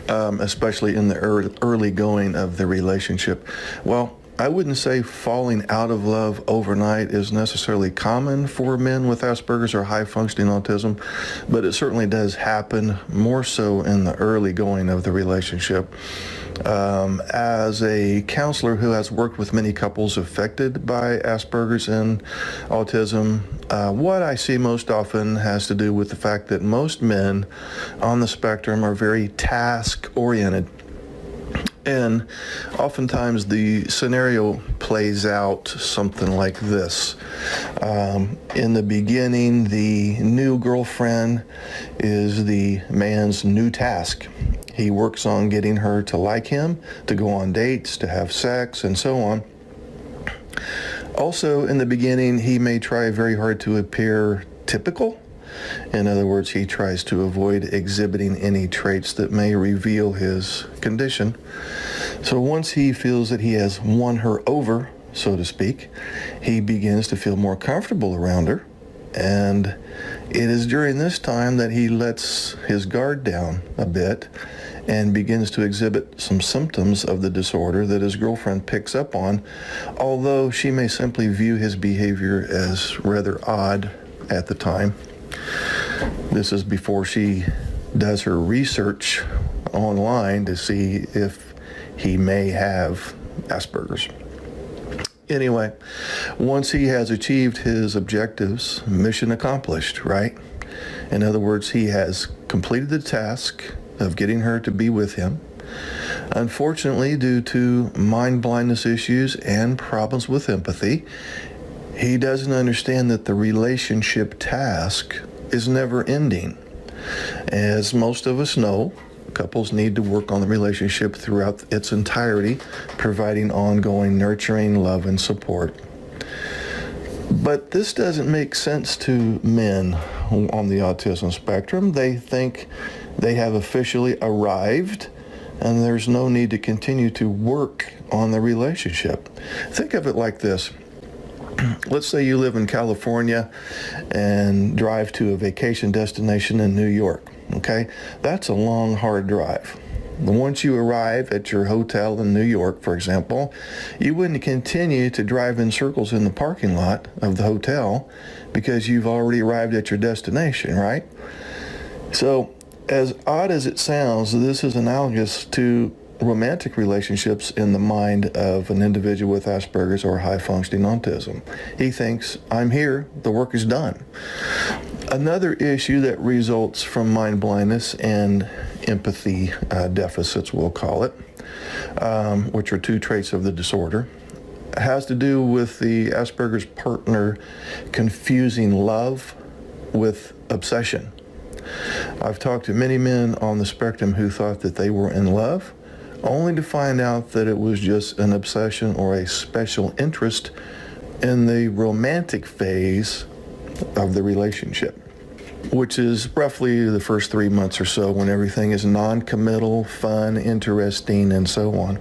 Speaker 1: especially in the early going of the relationship? Well, I wouldn't say falling out of love overnight is necessarily common for men with Asperger's or high-functioning autism, but it certainly does happen more so in the early going of the relationship. As a counselor who has worked with many couples affected by Asperger's and autism, what I see most often has to do with the fact that most men on the spectrum are very task-oriented. And oftentimes the scenario plays out something like this. In the beginning, the new girlfriend is the man's new task. He works on getting her to like him, to go on dates, to have sex, and so on. Also, in the beginning, he may try very hard to appear typical. In other words, he tries to avoid exhibiting any traits that may reveal his condition. So once he feels that he has won her over, so to speak, he begins to feel more comfortable around her. And it is during this time that he lets his guard down a bit and begins to exhibit some symptoms of the disorder that his girlfriend picks up on, although she may simply view his behavior as rather odd at the time. This is before she does her research online to see if he may have Asperger's. Anyway, once he has achieved his objectives, mission accomplished, right? In other words, he has completed the task of getting her to be with him. Unfortunately, due to mind blindness issues and problems with empathy, he doesn't understand that the relationship task is never ending. As most of us know, couples need to work on the relationship throughout its entirety, providing ongoing nurturing, love, and support. But this doesn't make sense to men on the autism spectrum. They think they have officially arrived and there's no need to continue to work on the relationship. Think of it like this. Let's say you live in California and drive to a vacation destination in New York, okay? That's a long, hard drive. Once you arrive at your hotel in New York, for example, you wouldn't continue to drive in circles in the parking lot of the hotel because you've already arrived at your destination, right? So, as odd as it sounds, this is analogous to romantic relationships in the mind of an individual with Asperger's or high-functioning autism. He thinks, I'm here, the work is done. Another issue that results from mind blindness and empathy deficits, we'll call it, which are two traits of the disorder, has to do with the Asperger's partner confusing love with obsession. I've talked to many men on the spectrum who thought that they were in love, only to find out that it was just an obsession or a special interest in the romantic phase of the relationship, which is roughly the first 3 months or so when everything is non-committal, fun, interesting, and so on.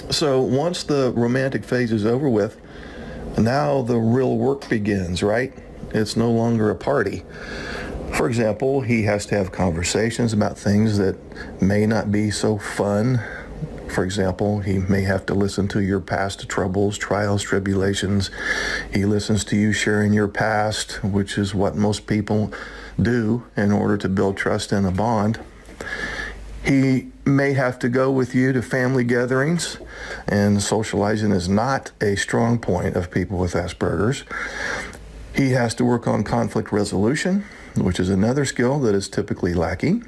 Speaker 1: So once the romantic phase is over with, now the real work begins, right? It's no longer a party. For example, he has to have conversations about things that may not be so fun. For example, he may have to listen to your past troubles, trials, tribulations. He listens to you sharing your past, which is what most people do in order to build trust and a bond. He may have to go with you to family gatherings, and socializing is not a strong point of people with Asperger's. He has to work on conflict resolution, which is another skill that is typically lacking.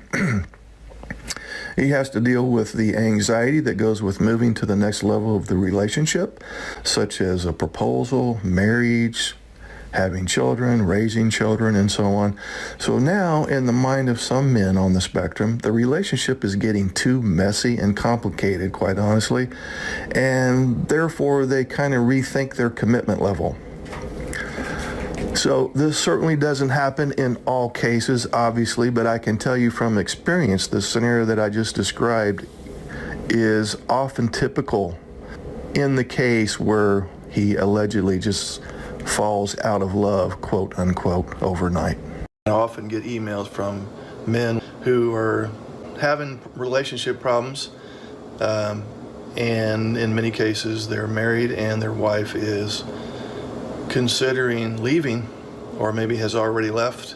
Speaker 1: He has to deal with the anxiety that goes with moving to the next level of the relationship, such as a proposal, marriage, having children, raising children, and so on. So now, in the mind of some men on the spectrum, the relationship is getting too messy and complicated, quite honestly, and therefore they kind of rethink their commitment level. So this certainly doesn't happen in all cases, obviously, but I can tell you from experience, the scenario that I just described is often typical in the case where he allegedly just falls out of love, quote unquote, overnight. I often get emails from men who are having relationship problems, and in many cases they're married and their wife is considering leaving or maybe has already left,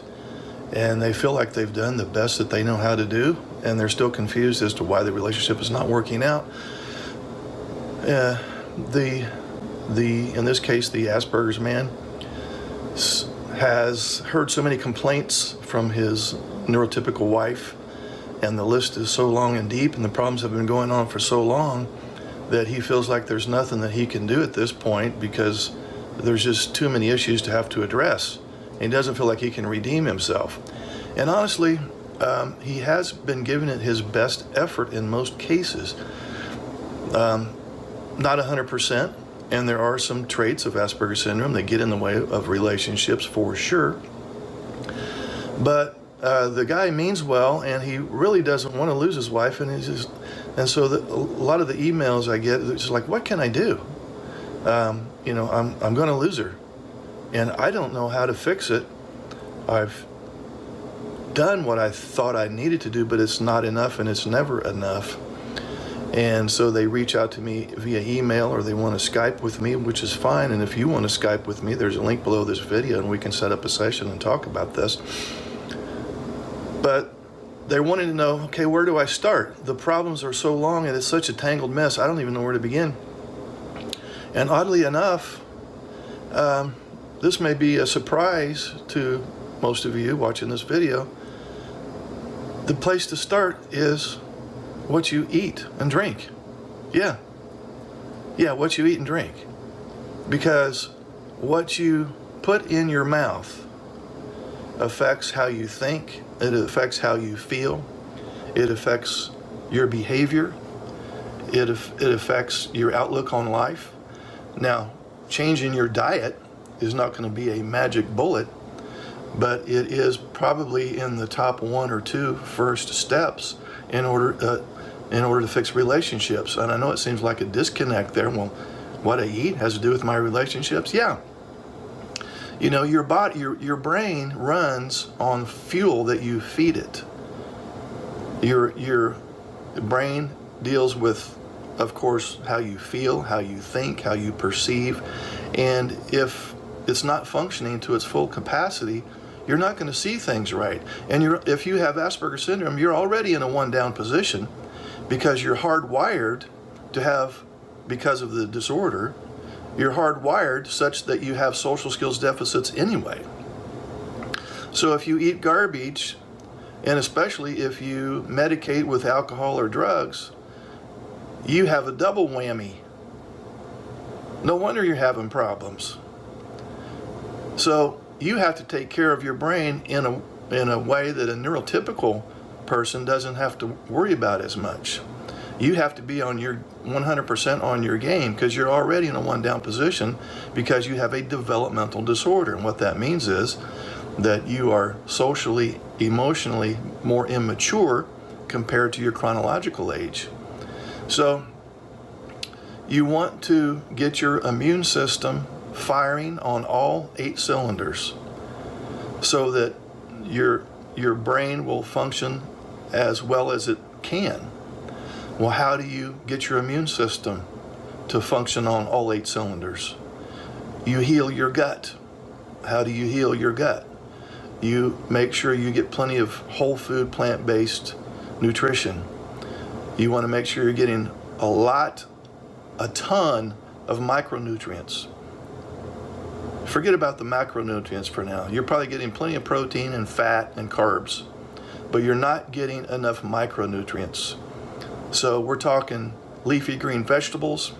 Speaker 1: and they feel like they've done the best that they know how to do, and they're still confused as to why the relationship is not working out. In this case, the Asperger's man has heard so many complaints from his neurotypical wife, and the list is so long and deep, and the problems have been going on for so long that he feels like there's nothing that he can do at this point because there's just too many issues to have to address. And he doesn't feel like he can redeem himself. And honestly, he has been giving it his best effort in most cases. Not 100%, and there are some traits of Asperger's syndrome that get in the way of relationships for sure. But the guy means well, and he really doesn't want to lose his wife, and so a lot of the emails I get, it's like, what can I do? I'm going to lose her, and I don't know how to fix it. I've done what I thought I needed to do, but it's not enough, and it's never enough. And so they reach out to me via email, or they want to Skype with me, which is fine. And if you want to Skype with me, there's a link below this video, and we can set up a session and talk about this. But they're wanting to know, okay, where do I start? The problems are so long, and it's such a tangled mess, I don't even know where to begin. And oddly enough, this may be a surprise to most of you watching this video. The place to start is what you eat and drink. Yeah, what you eat and drink. Because what you put in your mouth affects how you think, it affects how you feel, it affects your behavior, it affects your outlook on life. Now, changing your diet is not going to be a magic bullet, but it is probably in the top 1 or 2 first steps in order to fix relationships. And I know it seems like a disconnect there. Well, what I eat has to do with my relationships? Yeah. You know, your brain runs on fuel that you feed it. Your brain deals with, of course, how you feel, how you think, how you perceive. And if it's not functioning to its full capacity, you're not going to see things right. And if you have Asperger's syndrome, you're already in a one-down position because you're hardwired to have, because of the disorder, you're hardwired such that you have social skills deficits anyway. So if you eat garbage, and especially if you medicate with alcohol or drugs, you have a double whammy. No wonder you're having problems. So you have to take care of your brain in a way that a neurotypical person doesn't have to worry about as much. You have to be on your 100% on your game because you're already in a one-down position because you have a developmental disorder. And what that means is that you are socially, emotionally more immature compared to your chronological age. So you want to get your immune system firing on all 8 cylinders so that your brain will function as well as it can. Well, how do you get your immune system to function on all 8 cylinders? You heal your gut. How do you heal your gut? You make sure you get plenty of whole food, plant-based nutrition. You want to make sure you're getting a ton of micronutrients. Forget about the macronutrients for now. You're probably getting plenty of protein and fat and carbs, but you're not getting enough micronutrients. So we're talking leafy green vegetables.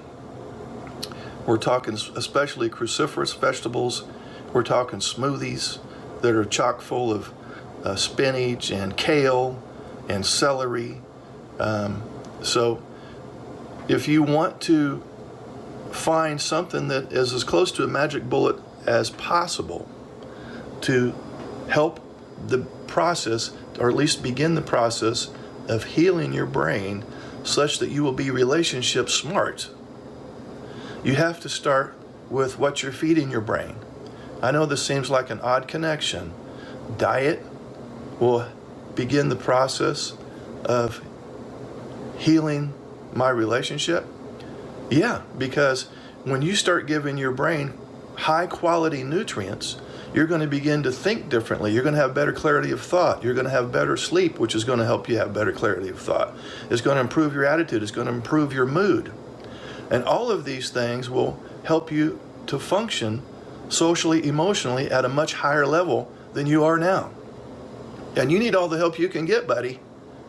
Speaker 1: We're talking especially cruciferous vegetables. We're talking smoothies that are chock full of spinach and kale and celery. So if you want to find something that is as close to a magic bullet as possible to help the process, or at least begin the process of healing your brain such that you will be relationship smart, you have to start with what you're feeding your brain. I know this seems like an odd connection. Diet will begin the process of healing my relationship. Yeah, because when you start giving your brain high quality nutrients, you're going to begin to think differently. You're going to have better clarity of thought. You're going to have better sleep, which is going to help you have better clarity of thought. It's going to improve your attitude. It's going to improve your mood. And all of these things will help you to function socially, emotionally at a much higher level than you are now. And you need all the help you can get, buddy.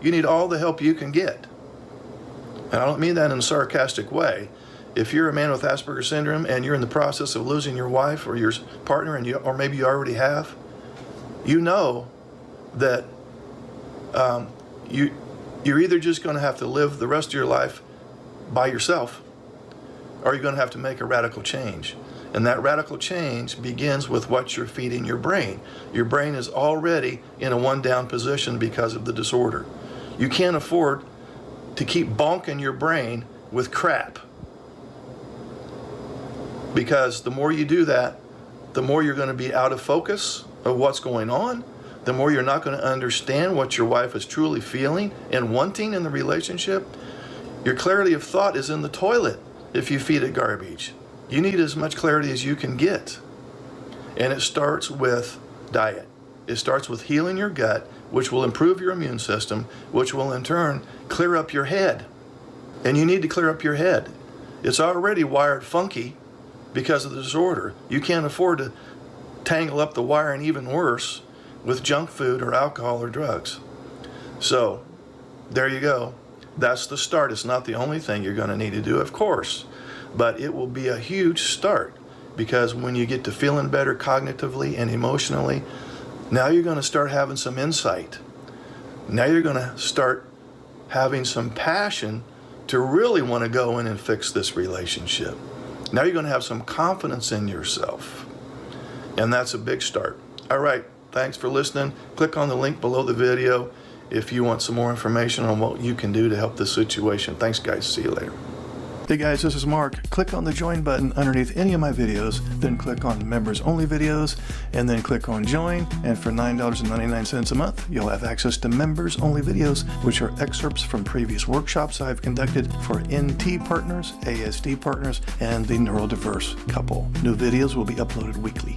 Speaker 1: You need all the help you can get. And I don't mean that in a sarcastic way. If you're a man with Asperger's syndrome and you're in the process of losing your wife or your partner, or maybe you already have, you know that you're either just going to have to live the rest of your life by yourself, or you're going to have to make a radical change. And that radical change begins with what you're feeding your brain. Your brain is already in a one-down position because of the disorder. You can't afford to keep bonking your brain with crap. Because the more you do that, the more you're going to be out of focus of what's going on, the more you're not going to understand what your wife is truly feeling and wanting in the relationship. Your clarity of thought is in the toilet if you feed it garbage. You need as much clarity as you can get. And it starts with diet. It starts with healing your gut, which will improve your immune system, which will in turn clear up your head. And you need to clear up your head. It's already wired funky because of the disorder. You can't afford to tangle up the wiring even worse with junk food or alcohol or drugs. So there you go. That's the start. It's not the only thing you're going to need to do, of course, but it will be a huge start, because when you get to feeling better cognitively and emotionally, now you're going to start having some insight. Now you're going to start having some passion to really want to go in and fix this relationship. Now you're going to have some confidence in yourself. And that's a big start. All right, thanks for listening. Click on the link below the video if you want some more information on what you can do to help this situation. Thanks, guys. See you later. Hey guys, this is Mark. Click on the join button underneath any of my videos, then click on members only videos, and then click on join. And for $9.99 a month, you'll have access to members only videos, which are excerpts from previous workshops I've conducted for NT partners, ASD partners, and the neurodiverse couple. New videos will be uploaded weekly.